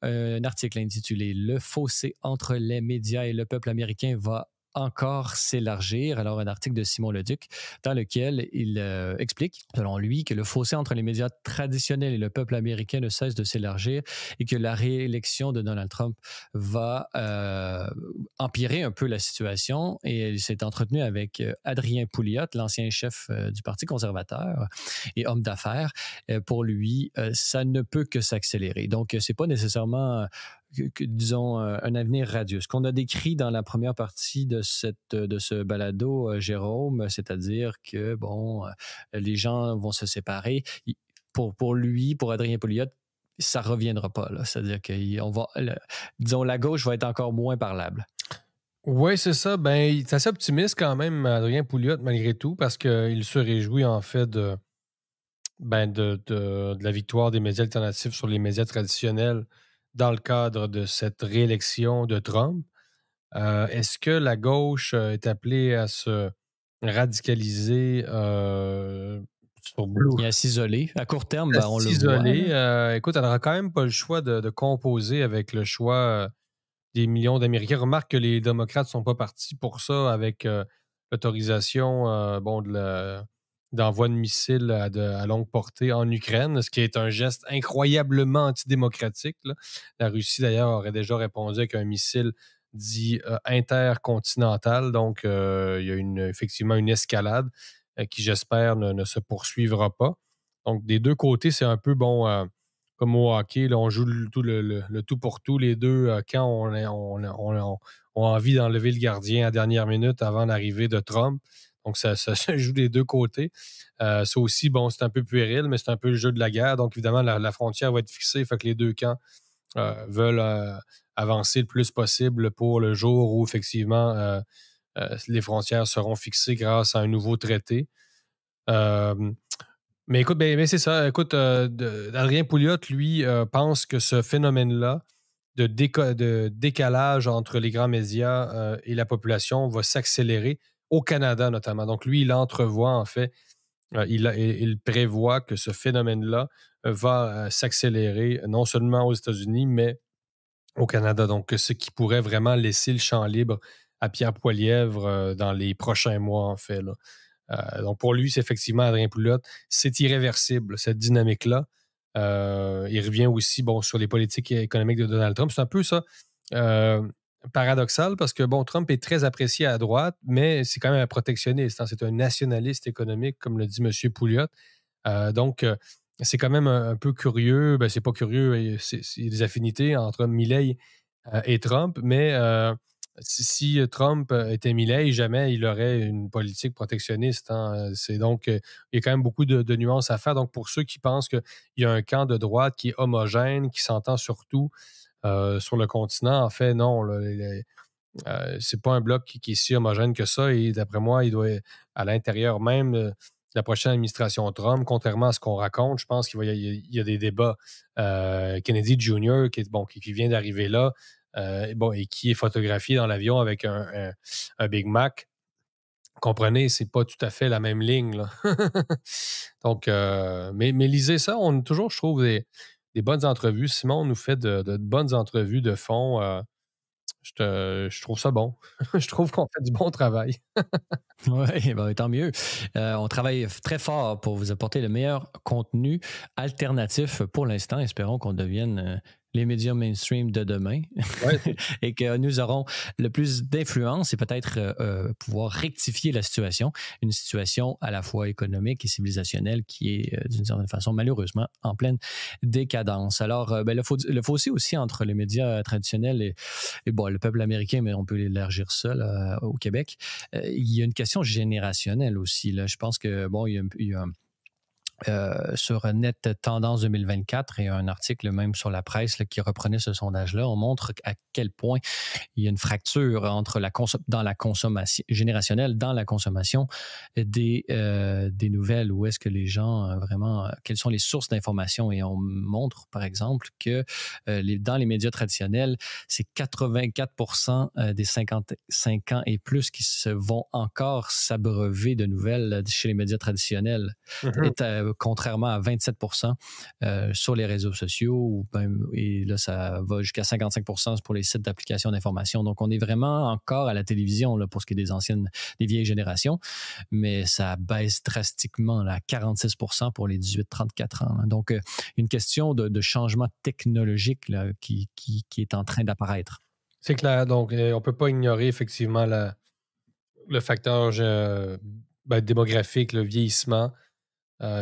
Un article intitulé « Le fossé entre les médias et le peuple américain va encore s'élargir ». Alors, un article de Simon Leduc dans lequel il explique, selon lui, que le fossé entre les médias traditionnels et le peuple américain ne cesse de s'élargir et que la réélection de Donald Trump va empirer un peu la situation. Et il s'est entretenu avec Adrien Pouliot, l'ancien chef du Parti conservateur et homme d'affaires. Pour lui, ça ne peut que s'accélérer. Donc, c'est pas nécessairement disons, un avenir radieux. Ce qu'on a décrit dans la première partie de ce balado, Jérôme, c'est-à-dire que, bon, les gens vont se séparer. Pour lui, pour Adrien Pouliot, ça ne reviendra pas. Là. C'est-à-dire que disons, la gauche va être encore moins parlable. Oui, c'est ça. Ben, il est assez optimiste quand même, Adrien Pouliot, malgré tout, parce qu'il se réjouit en fait de la victoire des médias alternatifs sur les médias traditionnels dans le cadre de cette réélection de Trump. Est-ce que la gauche est appelée à se radicaliser sur Blue? Et à s'isoler. À court terme, À on le s'isoler. voit. Écoute, elle n'aura quand même pas le choix de composer avec le choix des millions d'Américains. Remarque que les démocrates ne sont pas partis pour ça avec l'autorisation d'envoi de missiles à longue portée en Ukraine, ce qui est un geste incroyablement antidémocratique. Là. La Russie, d'ailleurs, aurait déjà répondu avec un missile dit intercontinental. Donc, il y a effectivement une escalade qui, j'espère, ne se poursuivra pas. Donc, des deux côtés, c'est un peu comme au hockey, là, on joue le tout pour tout. Les deux camps ont envie d'enlever le gardien à dernière minute avant l'arrivée de Trump. Donc, ça se joue des deux côtés. Ça aussi, bon, c'est un peu puéril, mais c'est un peu le jeu de la guerre. Donc, évidemment, la frontière va être fixée. Fait que les deux camps veulent avancer le plus possible pour le jour où, effectivement, les frontières seront fixées grâce à un nouveau traité. Mais écoute, c'est ça. Écoute, Adrien Pouliot, lui, pense que ce phénomène-là de décalage entre les grands médias et la population va s'accélérer au Canada notamment. Donc, lui, il entrevoit, en fait, il prévoit que ce phénomène-là va s'accélérer non seulement aux États-Unis, mais au Canada. Donc, ce qui pourrait vraiment laisser le champ libre à Pierre Poilievre dans les prochains mois, en fait. Là. Donc, pour lui, c'est effectivement Adrien Pouliot, c'est irréversible, cette dynamique-là. Il revient aussi sur les politiques économiques de Donald Trump. C'est un peu ça paradoxal parce que, Trump est très apprécié à droite, mais c'est quand même un protectionniste. Hein. C'est un nationaliste économique, comme le dit M. Pouliot. Donc, c'est quand même un peu curieux. Ben, c'est pas curieux. Il y a des affinités entre Milei et Trump, mais si Trump était Milei, jamais il aurait une politique protectionniste. Hein. C'est donc, il y a quand même beaucoup de nuances à faire. Donc, pour ceux qui pensent qu'il y a un camp de droite qui est homogène, qui s'entend surtout sur le continent, en fait, non. C'est pas un bloc qui est si homogène que ça. Et d'après moi, il doit, à l'intérieur même de la prochaine administration Trump, contrairement à ce qu'on raconte, je pense qu'il y a des débats. Kennedy Jr., qui vient d'arriver là, et qui est photographié dans l'avion avec un Big Mac. Comprenez, c'est pas tout à fait la même ligne. Là. Donc, mais lisez ça. On a toujours, je trouve, des bonnes entrevues. Simon nous fait de bonnes entrevues de fond. Je trouve ça bon. Je trouve qu'on fait du bon travail. Oui, tant mieux. On travaille très fort pour vous apporter le meilleur contenu alternatif pour l'instant. Espérons qu'on devienne les médias mainstream de demain Ouais. et que nous aurons le plus d'influence et peut-être pouvoir rectifier la situation, une situation à la fois économique et civilisationnelle qui est d'une certaine façon malheureusement en pleine décadence. Alors, le fossé aussi entre les médias traditionnels et le peuple américain, mais on peut élargir ça là, au Québec. Il y a une question générationnelle aussi. Là. Je pense que il y a sur Net Tendance 2024 et un article même sur la presse là, qui reprenait ce sondage-là. On montre à quel point il y a une fracture entre dans la consommation générationnelle, dans la consommation des nouvelles, où est-ce que les gens vraiment, quelles sont les sources d'information. Et on montre, par exemple, que dans les médias traditionnels, c'est 84% des 55 ans et plus qui se vont encore s'abreuver de nouvelles chez les médias traditionnels. Contrairement à 27% sur les réseaux sociaux, et là, ça va jusqu'à 55% pour les sites d'applications d'information. Donc, on est vraiment encore à la télévision là, pour ce qui est des vieilles générations, mais ça baisse drastiquement là, à 46% pour les 18-34 ans. Là. Donc, une question de changement technologique là, qui est en train d'apparaître. C'est clair. Donc, on ne peut pas ignorer effectivement le facteur démographique, le vieillissement.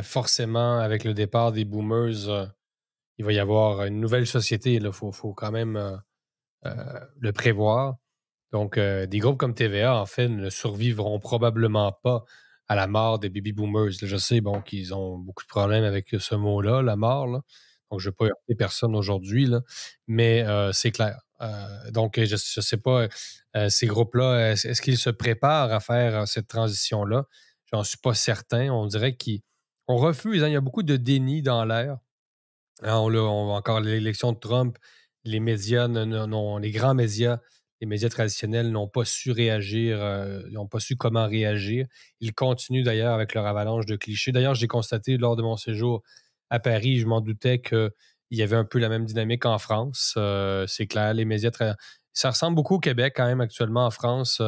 Forcément, avec le départ des boomers, il va y avoir une nouvelle société. Il faut quand même le prévoir. Donc, des groupes comme TVA, en fait, ne survivront probablement pas à la mort des baby boomers. Là, je sais qu'ils ont beaucoup de problèmes avec ce mot-là, la mort. Là. Donc, je ne vais pas heurter personne aujourd'hui, là, mais c'est clair. Donc, je ne sais pas, ces groupes-là, est-ce qu'ils se préparent à faire cette transition-là? J'en suis pas certain. On dirait qu'on refuse. Hein, il y a beaucoup de déni dans l'air. Hein, encore l'élection de Trump, les médias, les grands médias, les médias traditionnels n'ont pas su réagir, ils n'ont pas su comment réagir. Ils continuent d'ailleurs avec leur avalanche de clichés. D'ailleurs, j'ai constaté lors de mon séjour à Paris, je m'en doutais qu'il y avait un peu la même dynamique en France. C'est clair, les médias, ça ressemble beaucoup au Québec quand même actuellement en France.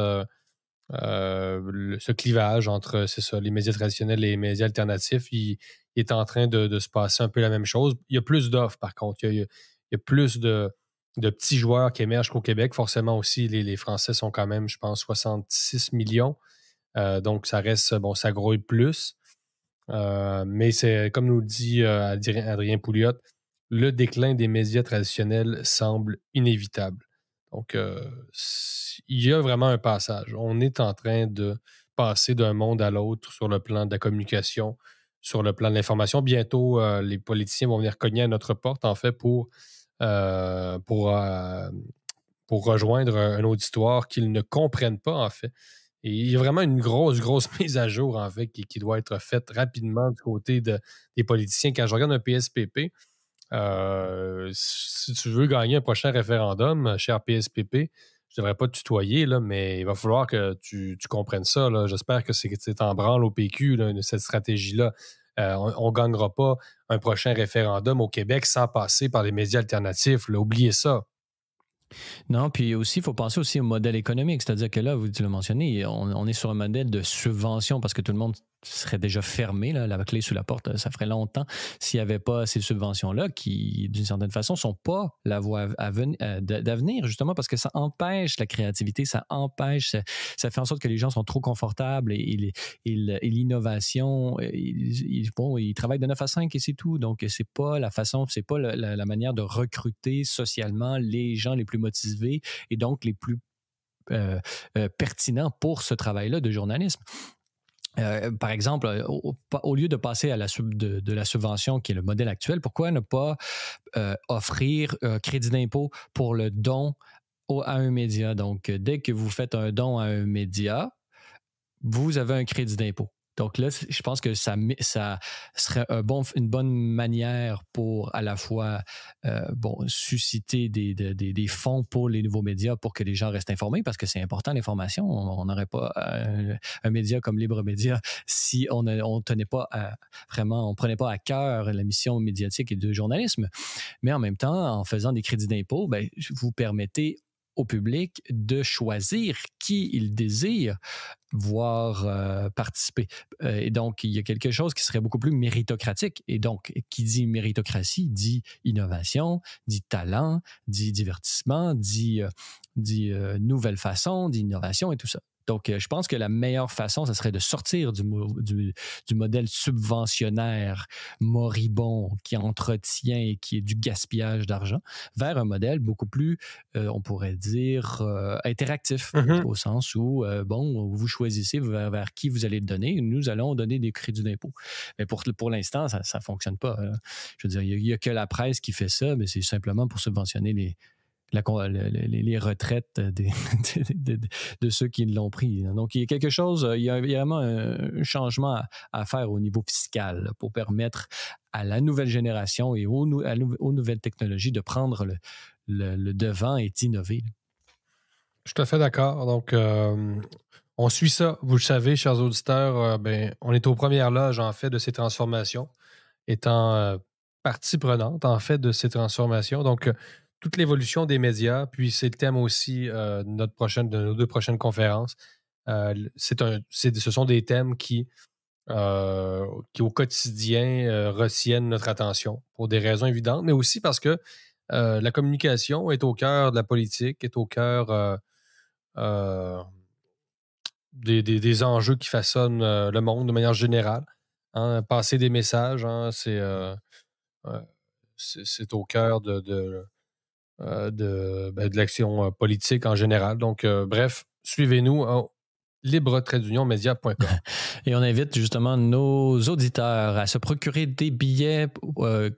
Ce clivage entre, c'est ça, les médias traditionnels et les médias alternatifs, il est en train de se passer un peu la même chose. Il y a plus d'offres, par contre. Il y a plus de petits joueurs qui émergent qu'au Québec. Forcément aussi, les Français sont quand même, je pense, 66 millions. Donc, ça reste, ça grouille plus. Mais c'est, comme nous le dit Adrien Pouliot, le déclin des médias traditionnels semble inévitable. Donc, il y a vraiment un passage. On est en train de passer d'un monde à l'autre sur le plan de la communication, sur le plan de l'information. Bientôt, les politiciens vont venir cogner à notre porte, en fait, euh, pour, euh, pour rejoindre un auditoire qu'ils ne comprennent pas, en fait. Et il y a vraiment une grosse, grosse mise à jour, en fait, qui doit être faite rapidement du côté des politiciens. Quand je regarde un PSPP, si tu veux gagner un prochain référendum, cher PSPP, je ne devrais pas te tutoyer, là, mais il va falloir que tu comprennes ça. Là. J'espère que c'est en branle au PQ, là, cette stratégie-là. On ne gagnera pas un prochain référendum au Québec sans passer par les médias alternatifs. Là. Oubliez ça. Non, puis aussi, il faut penser aussi au modèle économique. C'est-à-dire que là, vous l'avez mentionné, on est sur un modèle de subvention parce que tout le monde serait déjà fermé, là, la clé sous la porte. Ça ferait longtemps s'il n'y avait pas ces subventions-là qui, d'une certaine façon, ne sont pas la voie d'avenir, justement, parce que ça empêche la créativité, ça empêche, ça fait en sorte que les gens sont trop confortables et l'innovation, ils travaillent de 9 à 5 et c'est tout. Donc, c'est pas la façon, c'est pas la manière de recruter socialement les gens les plus motivés et donc les plus pertinents pour ce travail-là de journalisme. Par exemple, au lieu de passer à de la subvention qui est le modèle actuel, pourquoi ne pas offrir crédit d'impôt pour le don à un média? Donc, dès que vous faites un don à un média, vous avez un crédit d'impôt. Donc là, je pense que ça serait une bonne manière pour à la fois susciter des fonds pour les nouveaux médias pour que les gens restent informés parce que c'est important l'information. On n'aurait pas un média comme Libre Média si on tenait pas on prenait pas à cœur la mission médiatique et de journalisme. Mais en même temps, en faisant des crédits d'impôt, vous permettez au public de choisir qui il désire voir participer. Et donc, il y a quelque chose qui serait beaucoup plus méritocratique. Et donc, qui dit méritocratie dit innovation, dit talent, dit divertissement, dit nouvelle façon, dit innovation et tout ça. Donc, je pense que la meilleure façon, ce serait de sortir du modèle subventionnaire moribond qui entretient et qui est du gaspillage d'argent vers un modèle beaucoup plus, on pourrait dire, interactif, au sens où, vous choisissez vers qui vous allez le donner. Nous allons donner des crédits d'impôt. Mais pour l'instant, ça ne fonctionne pas. Je veux dire, il n'y a que la presse qui fait ça, mais c'est simplement pour subventionner les retraites de ceux qui l'ont pris. Donc, il y a quelque chose, il y a vraiment un changement à faire au niveau fiscal pour permettre à la nouvelle génération et aux nouvelles technologies de prendre le devant et d'innover. Je suis tout à fait d'accord. Donc, on suit ça. Vous le savez, chers auditeurs, on est aux premières loges, en fait, de ces transformations, étant partie prenante, en fait, de ces transformations. Donc, toute l'évolution des médias, puis c'est le thème aussi de nos 2 prochaines conférences. Ce sont des thèmes qui au quotidien, retiennent notre attention pour des raisons évidentes, mais aussi parce que la communication est au cœur de la politique, est au cœur des enjeux qui façonnent le monde de manière générale. Hein. Passer des messages, hein, c'est au cœur de l'action politique en général. Donc, bref, suivez-nous à libre-media.com. Et on invite justement nos auditeurs à se procurer des billets,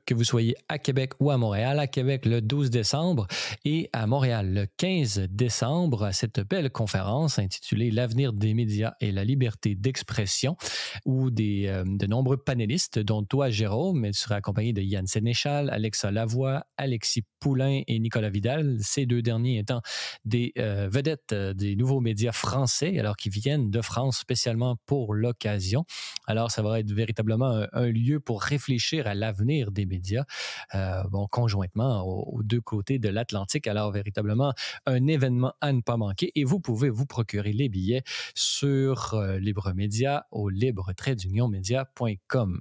que vous soyez à Québec ou à Montréal. À Québec, le 12 décembre et à Montréal, le 15 décembre, à cette belle conférence intitulée « L'avenir des médias et la liberté d'expression » où de nombreux panélistes, dont toi, Jérôme, mais tu seras accompagné de Yann Sénéchal, Alexa Lavoie, Alexis Poulain et Nicolas Vidal, ces 2 derniers étant des vedettes des nouveaux médias français, alors qu'ils viennent de France spécialement pour l'occasion. Alors, ça va être véritablement un lieu pour réfléchir à l'avenir des médias, conjointement aux 2 côtés de l'Atlantique. Alors, véritablement, un événement à ne pas manquer. Et vous pouvez vous procurer les billets sur Libre Média au libre-media.com.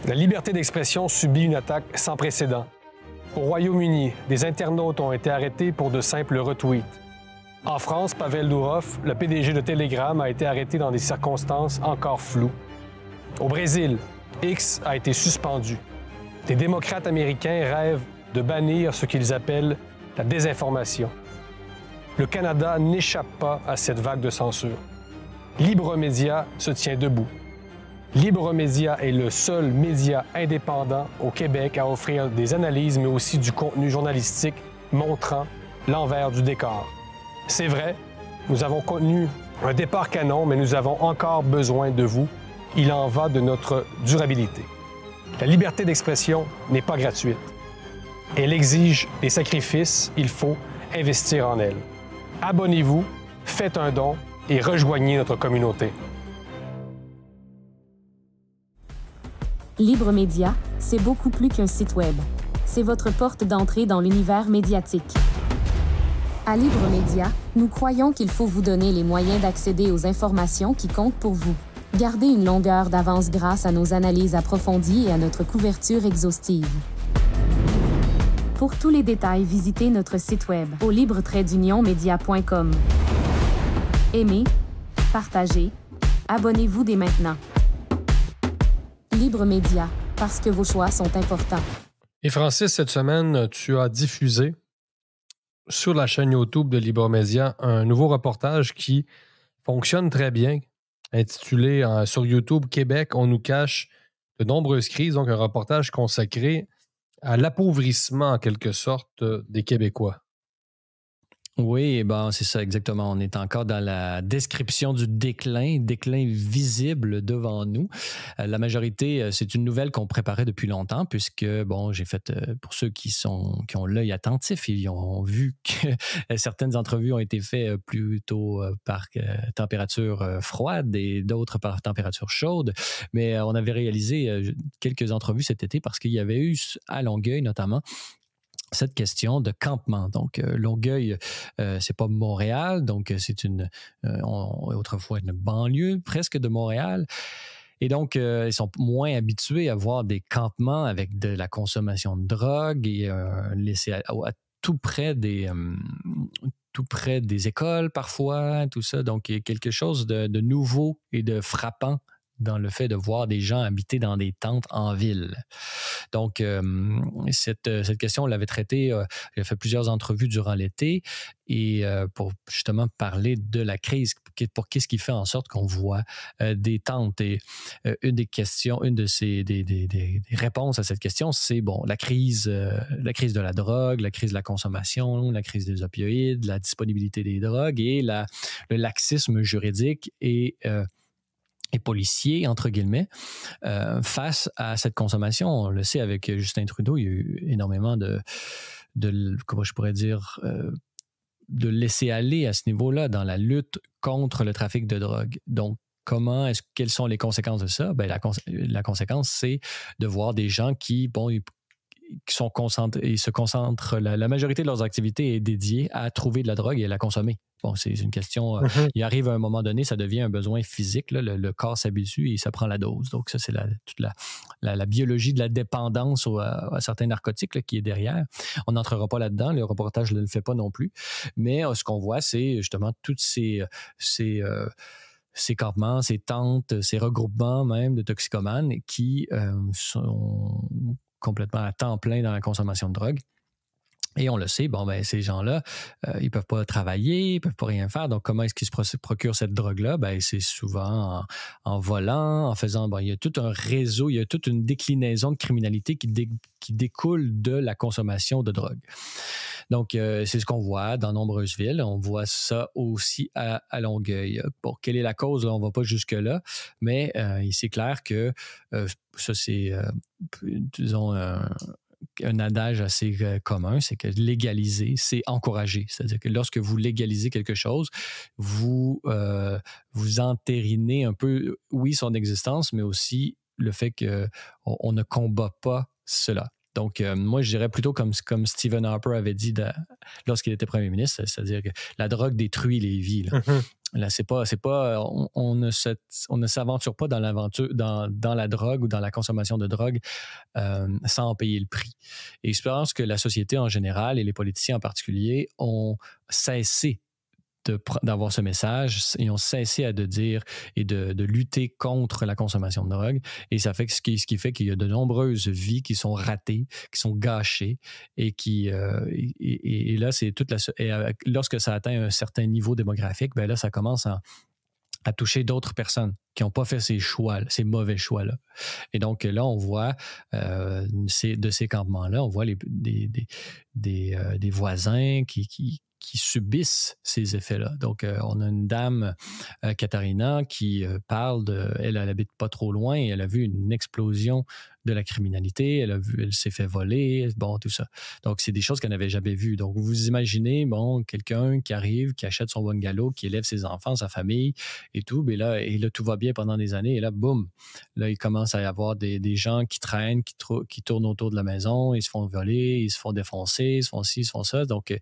La liberté d'expression subit une attaque sans précédent. Au Royaume-Uni, des internautes ont été arrêtés pour de simples retweets. En France, Pavel Durov, le PDG de Telegram, a été arrêté dans des circonstances encore floues. Au Brésil, X a été suspendu. Des démocrates américains rêvent de bannir ce qu'ils appellent la désinformation. Le Canada n'échappe pas à cette vague de censure. Libre Média se tient debout. Libre Média est le seul média indépendant au Québec à offrir des analyses, mais aussi du contenu journalistique montrant l'envers du décor. C'est vrai, nous avons connu un départ canon, mais nous avons encore besoin de vous. Il en va de notre durabilité. La liberté d'expression n'est pas gratuite. Elle exige des sacrifices, il faut investir en elle. Abonnez-vous, faites un don et rejoignez notre communauté. Libre Média, c'est beaucoup plus qu'un site web. C'est votre porte d'entrée dans l'univers médiatique. À Libre Média, nous croyons qu'il faut vous donner les moyens d'accéder aux informations qui comptent pour vous. Gardez une longueur d'avance grâce à nos analyses approfondies et à notre couverture exhaustive. Pour tous les détails, visitez notre site web au libre-media.com. Aimez, partagez, abonnez-vous dès maintenant. Libre Média, parce que vos choix sont importants. Et Francis, cette semaine, tu as diffusé sur la chaîne YouTube de Libre Média un nouveau reportage qui fonctionne très bien, intitulé sur YouTube « Québec, on nous cache de nombreuses crises », donc un reportage consacré à l'appauvrissement, en quelque sorte, des Québécois. Oui, c'est ça exactement. On est encore dans la description du déclin visible devant nous. La majorité, c'est une nouvelle qu'on préparait depuis longtemps puisque, j'ai fait, pour ceux qui ont l'œil attentif, ils ont vu que certaines entrevues ont été faites plutôt par température froide et d'autres par température chaude. Mais on avait réalisé quelques entrevues cet été parce qu'il y avait eu à Longueuil notamment cette question de campement. Donc, Longueuil, c'est pas Montréal, donc c'est autrefois une banlieue presque de Montréal. Et donc, ils sont moins habitués à voir des campements avec de la consommation de drogue et laisser tout près des écoles parfois, tout ça. Donc, il y a quelque chose de nouveau et de frappant dans le fait de voir des gens habiter dans des tentes en ville. Donc, cette question, on l'avait traitée, j'ai fait plusieurs entrevues durant l'été et pour justement parler de la crise, pour qu'est-ce qui fait en sorte qu'on voit des tentes. Et une des questions, une de ces des réponses à cette question, c'est la crise de la drogue, la crise de la consommation, la crise des opioïdes, la disponibilité des drogues et le laxisme juridique et policiers, entre guillemets, face à cette consommation. On le sait avec Justin Trudeau, il y a eu énormément comment je pourrais dire, de laisser aller à ce niveau-là dans la lutte contre le trafic de drogue. Donc, quelles sont les conséquences de ça? Ben, la conséquence, c'est de voir des gens qui sont concentrés, ils se concentrent, la majorité de leurs activités est dédiée à trouver de la drogue et à la consommer. Bon, c'est une question, il arrive à un moment donné, ça devient un besoin physique, là, le corps s'habitue et ça prend la dose. Donc ça, c'est toute la biologie de la dépendance à certains narcotiques là, qui est derrière. On n'entrera pas là-dedans, le reportage ne le fait pas non plus, mais ce qu'on voit, c'est justement toutes ces campements, ces tentes, ces regroupements même de toxicomanes qui sont complètement à temps plein dans la consommation de drogue. Et on le sait, ces gens-là, ils ne peuvent pas travailler, ils ne peuvent pas rien faire. Donc, comment est-ce qu'ils se procurent cette drogue-là? C'est souvent en volant, en faisant... il y a tout un réseau, il y a toute une déclinaison de criminalité qui découle de la consommation de drogue. Donc, c'est ce qu'on voit dans nombreuses villes. On voit ça aussi à Longueuil. Pour quelle est la cause? On ne va pas jusque-là, mais c'est clair que ça, c'est, disons, un adage assez commun, c'est que légaliser, c'est encourager. C'est-à-dire que lorsque vous légalisez quelque chose, vous entérinez un peu, oui, son existence, mais aussi le fait qu'on ne combat pas cela. Donc, moi, je dirais plutôt comme Stephen Harper avait dit lorsqu'il était premier ministre, c'est-à-dire que la drogue détruit les vies. Là. Là, c'est pas, on ne s'aventure pas dans l'aventure, dans la drogue ou dans la consommation de drogue sans en payer le prix. Et je pense que la société en général et les politiciens en particulier ont cessé d'avoir ce message. Ils ont cessé de dire et de lutter contre la consommation de drogue. Et ça fait ce qui fait qu'il y a de nombreuses vies qui sont ratées, qui sont gâchées et et là, c'est lorsque ça atteint un certain niveau démographique, là, ça commence à toucher d'autres personnes qui n'ont pas fait ces mauvais choix-là. Et donc là, on voit de ces campements-là, on voit des voisins qui subissent ces effets-là. Donc, on a une dame, Katharina, qui parle elle habite pas trop loin et elle a vu une explosion de la criminalité, elle s'est fait voler, tout ça. Donc, c'est des choses qu'elle n'avait jamais vues. Donc, vous imaginez, quelqu'un qui arrive, qui achète son bungalow, qui élève ses enfants, sa famille et tout, et là, tout va bien pendant des années, et là, boum, là, il commence à y avoir des gens qui traînent, qui tournent autour de la maison, ils se font voler, ils se font défoncer, ils se font ci, ils se font ça. Donc,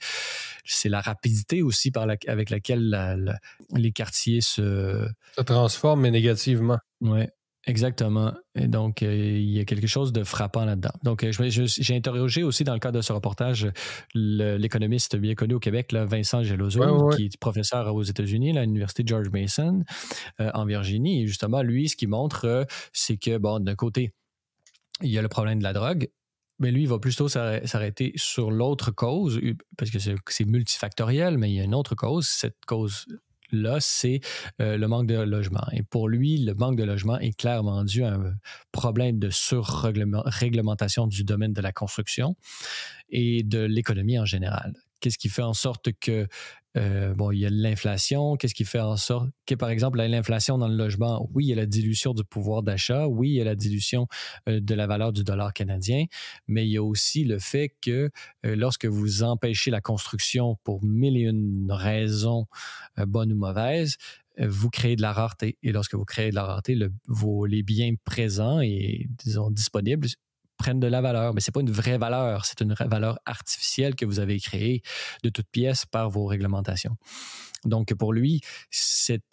c'est la rapidité aussi avec laquelle les quartiers se transforment, mais négativement. Oui, exactement. Et donc, il y a quelque chose de frappant là-dedans. Donc, j'ai interrogé aussi dans le cadre de ce reportage l'économiste bien connu au Québec, là, Vincent Gelozo, qui est professeur aux États-Unis, à l'Université George Mason, en Virginie. Et justement, lui, ce qu'il montre, c'est que, d'un côté, il y a le problème de la drogue, mais lui, il va plutôt s'arrêter sur l'autre cause, parce que c'est multifactoriel, mais il y a une autre cause. Cette cause-là, c'est le manque de logement. Et pour lui, le manque de logement est clairement dû à un problème de surréglementation du domaine de la construction et de l'économie en général. Qu'est-ce qui fait en sorte que il y a l'inflation. Qu'est-ce qui fait en sorte que, par exemple, l'inflation dans le logement, oui, il y a la dilution du pouvoir d'achat, oui, il y a la dilution de la valeur du dollar canadien, mais il y a aussi le fait que lorsque vous empêchez la construction pour mille et une raisons, bonnes ou mauvaises, vous créez de la rareté. Et lorsque vous créez de la rareté, les biens présents et, disons, disponibles prennent de la valeur, mais ce n'est pas une vraie valeur, c'est une valeur artificielle que vous avez créée de toutes pièces par vos réglementations. Donc, pour lui,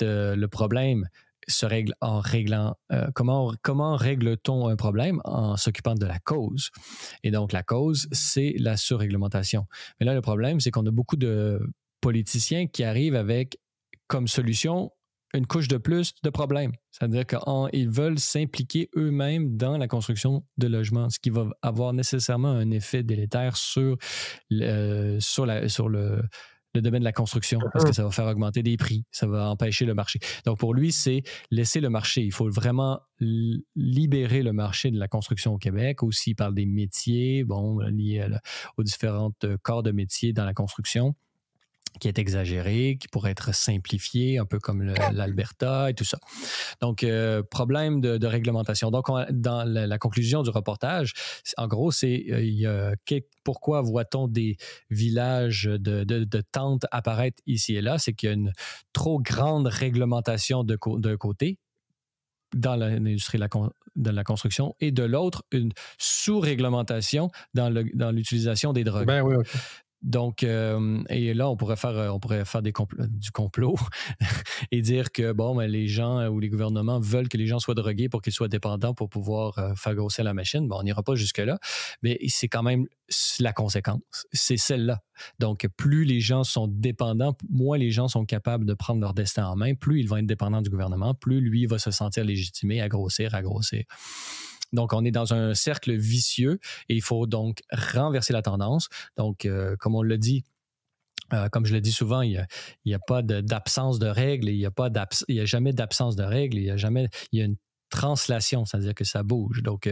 le problème se règle en réglant... comment règle-t-on un problème? En s'occupant de la cause. Et donc, la cause, c'est la surréglementation. Mais là, le problème, c'est qu'on a beaucoup de politiciens qui arrivent avec, comme solution, une couche de plus de problèmes. C'est-à-dire qu'ils veulent s'impliquer eux-mêmes dans la construction de logements, ce qui va avoir nécessairement un effet délétère sur le domaine de la construction, parce que ça va faire augmenter des prix, ça va empêcher le marché. Donc, pour lui, c'est laisser le marché. Il faut vraiment libérer le marché de la construction au Québec. Aussi, il parle des métiers, liés aux différents corps de métiers dans la construction, qui est exagéré, qui pourrait être simplifié, un peu comme l'Alberta et tout ça. Donc, problème de réglementation. Donc, dans la conclusion du reportage, en gros, c'est pourquoi voit-on des villages de tentes apparaître ici et là? C'est qu'il y a une trop grande réglementation d'un côté, dans l'industrie de la construction, et de l'autre, une sous-réglementation dans l'utilisation des drogues. Ben oui, OK. Donc, et là, on pourrait faire du complot et dire que, les gens ou les gouvernements veulent que les gens soient drogués pour qu'ils soient dépendants pour pouvoir faire grossir la machine. On n'ira pas jusque-là, mais c'est quand même la conséquence. C'est celle-là. Donc, plus les gens sont dépendants, moins les gens sont capables de prendre leur destin en main, plus ils vont être dépendants du gouvernement, plus lui va se sentir légitimé à grossir. Donc, on est dans un cercle vicieux et il faut donc renverser la tendance. Donc, comme on l'a dit, comme je le dis souvent, il n'y a pas d'absence de règles, il n'y a jamais d'absence de règles, il y a une translation, c'est-à-dire que ça bouge. Donc,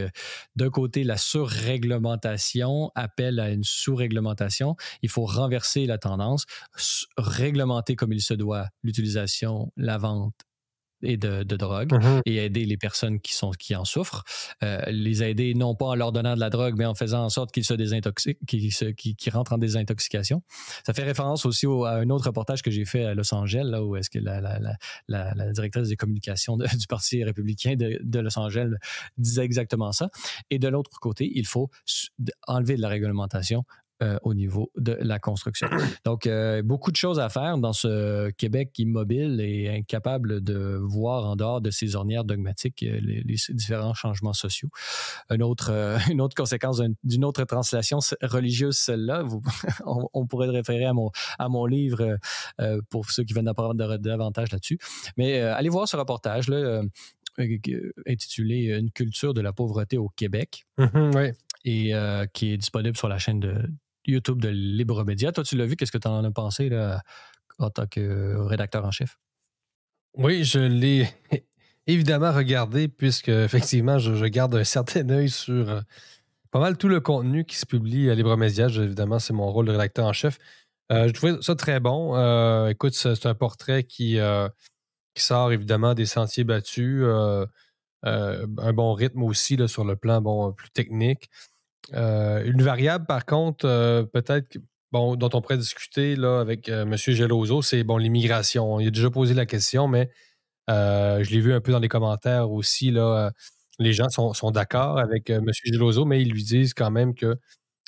d'un côté, la surréglementation appelle à une sous-réglementation. Il faut renverser la tendance, réglementer comme il se doit l'utilisation, la vente et de drogue, et aider les personnes qui en souffrent. Les aider non pas en leur donnant de la drogue, mais en faisant en sorte qu'ils se désintoxiquent, qu'ils rentrent en désintoxication. Ça fait référence aussi à un autre reportage que j'ai fait à Los Angeles, là où est-ce que la directrice des communications du Parti républicain de Los Angeles disait exactement ça. Et de l'autre côté, il faut enlever de la réglementation au niveau de la construction. Donc, beaucoup de choses à faire dans ce Québec immobile et incapable de voir en dehors de ses ornières dogmatiques les différents changements sociaux. Une autre conséquence d'une autre translation religieuse, celle-là, on pourrait référer à mon livre pour ceux qui veulent apprendre davantage là-dessus. Mais allez voir ce reportage-là intitulé « Une culture de la pauvreté au Québec ». Oui. Et qui est disponible sur la chaîne de YouTube de Libre Média. Toi, tu l'as vu, qu'est-ce que tu en as pensé là, en tant que rédacteur en chef? Oui, je l'ai évidemment regardé puisque, effectivement, je garde un certain œil sur pas mal tout le contenu qui se publie à Libre Média. Évidemment, c'est mon rôle de rédacteur en chef. Je trouvais ça très bon. Écoute, c'est un portrait qui sort évidemment des sentiers battus. Un bon rythme aussi là, sur le plan plus technique. Une variable, par contre, peut-être dont on pourrait discuter là, avec M. Geloso, c'est l'immigration. Il a déjà posé la question, mais je l'ai vu un peu dans les commentaires aussi. Là, les gens sont d'accord avec M. Geloso, mais ils lui disent quand même que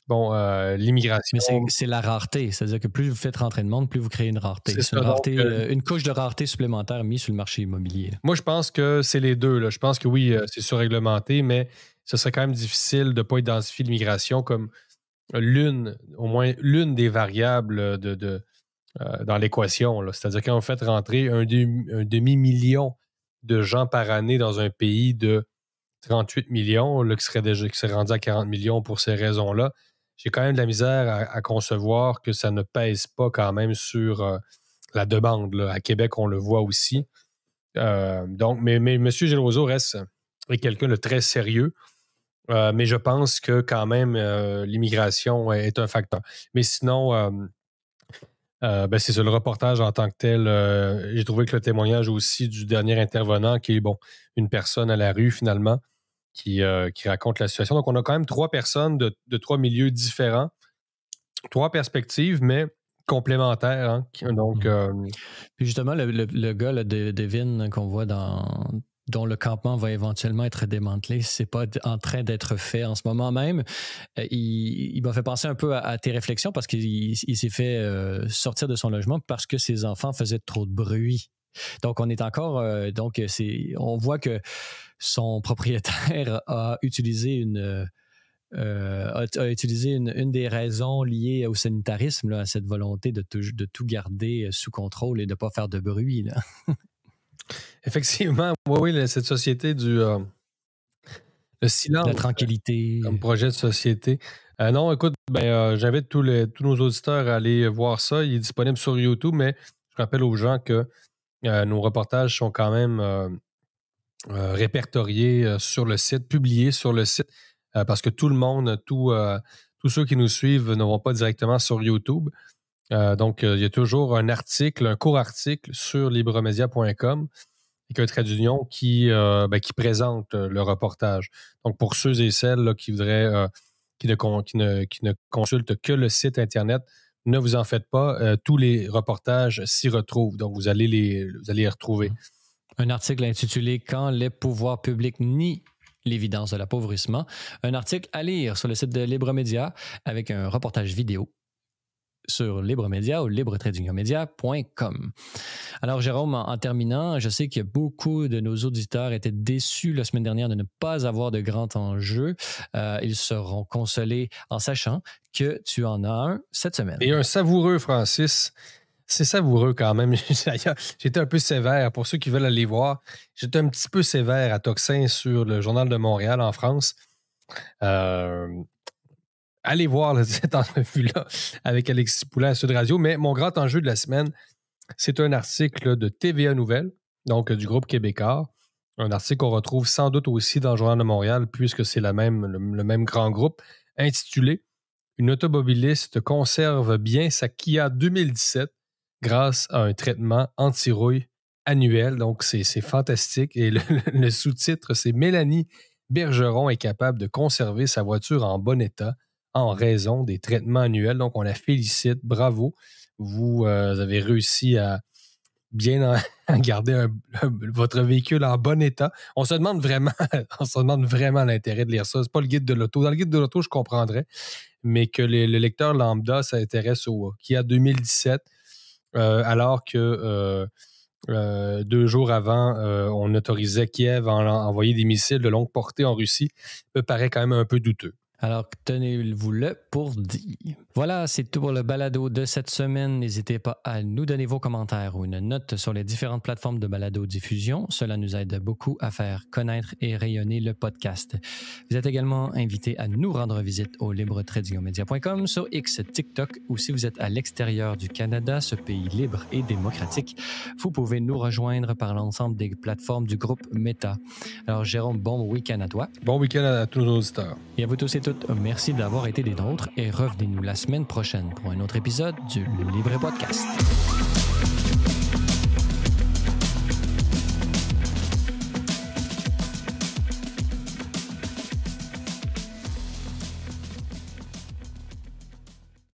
l'immigration... Mais c'est la rareté. C'est-à-dire que plus vous faites rentrer de monde, plus vous créez une rareté. C'est une rareté, une couche de rareté supplémentaire mise sur le marché immobilier. Moi, je pense que c'est les deux. Là. Je pense que oui, c'est surréglementé, mais ce serait quand même difficile de ne pas identifier l'immigration comme au moins l'une des variables dans l'équation. Là. C'est-à-dire quand on fait rentrer un demi-million de gens par année dans un pays de 38 millions, là, qui serait rendu à 40 millions pour ces raisons-là, j'ai quand même de la misère à concevoir que ça ne pèse pas quand même sur la demande. Là. À Québec, on le voit aussi. Mais M. Geloso reste quelqu'un de très sérieux. Mais je pense que quand même, l'immigration est un facteur. Mais sinon, c'est ça, le reportage en tant que tel. J'ai trouvé que le témoignage aussi du dernier intervenant, qui est une personne à la rue finalement, qui raconte la situation. Donc, on a quand même 3 personnes de 3 milieux différents, 3 perspectives, mais complémentaires. Hein. Donc, Puis justement, le gars là, Devin qu'on voit dont le campement va éventuellement être démantelé, c'est pas en train d'être fait en ce moment même. Il m'a fait penser un peu à tes réflexions parce qu'il s'est fait sortir de son logement parce que ses enfants faisaient trop de bruit. Donc, on est encore. On voit que son propriétaire a utilisé une des raisons liées au sanitarisme, là, à cette volonté de tout garder sous contrôle et de ne pas faire de bruit. Là. Effectivement, oui, cette société le silence. La tranquillité. Comme projet de société. Non, écoute, j'invite tous nos auditeurs à aller voir ça. Il est disponible sur YouTube, mais je rappelle aux gens que nos reportages sont quand même répertoriés sur le site, publiés sur le site, parce que tout le monde, tous ceux qui nous suivent ne vont pas directement sur YouTube. Donc, il y a toujours un court article sur libremedia.com avec un trait d'union qui présente le reportage. Donc, pour ceux et celles là, qui voudraient, qui ne consultent que le site Internet, ne vous en faites pas. Tous les reportages s'y retrouvent. Donc, vous allez les retrouver. Un article intitulé « Quand les pouvoirs publics nient l'évidence de l'appauvrissement ». Un article à lire sur le site de Libre Média avec un reportage vidéo sur Libre Média ou libre-media.com. Alors, Jérôme, en terminant, je sais que beaucoup de nos auditeurs étaient déçus la semaine dernière de ne pas avoir de grand enjeu. Ils seront consolés en sachant que tu en as un cette semaine. Et un savoureux, Francis. C'est savoureux quand même. J'étais un peu sévère. Pour ceux qui veulent aller voir, j'étais un petit peu sévère à Tocsin sur le Journal de Montréal en France. Allez voir cette entrevue-là avec Alexis Poulain à Sud Radio. Mais mon grand enjeu de la semaine, c'est un article de TVA Nouvelles, donc du groupe québécois. Un article qu'on retrouve sans doute aussi dans le Journal de Montréal, puisque c'est le même grand groupe, intitulé « Une automobiliste conserve bien sa Kia 2017 grâce à un traitement anti-rouille annuel ». Donc, c'est fantastique. Et le sous-titre, c'est « Mélanie Bergeron est capable de conserver sa voiture en bon état en raison des traitements annuels ». Donc, on la félicite. Bravo. Vous avez réussi à bien garder votre véhicule en bon état. On se demande vraiment l'intérêt de lire ça. C'est pas le guide de l'auto. Dans le guide de l'auto, je comprendrais, mais que le lecteur lambda s'intéresse au Kia 2017, alors que 2 jours avant, on autorisait Kiev à envoyer des missiles de longue portée en Russie, me paraît quand même un peu douteux. Alors, tenez-vous-le pour dit. Voilà, c'est tout pour le balado de cette semaine. N'hésitez pas à nous donner vos commentaires ou une note sur les différentes plateformes de balado-diffusion. Cela nous aide beaucoup à faire connaître et rayonner le podcast. Vous êtes également invité à nous rendre visite au libre-media.com, sur X, TikTok, ou si vous êtes à l'extérieur du Canada, ce pays libre et démocratique, vous pouvez nous rejoindre par l'ensemble des plateformes du groupe Meta. Alors, Jérôme, bon week-end à toi. Bon week-end à tous nos auditeurs. Et à vous tous et toutes, merci d'avoir été des nôtres et revenez-nous la semaine prochaine pour un autre épisode du Libre Podcast.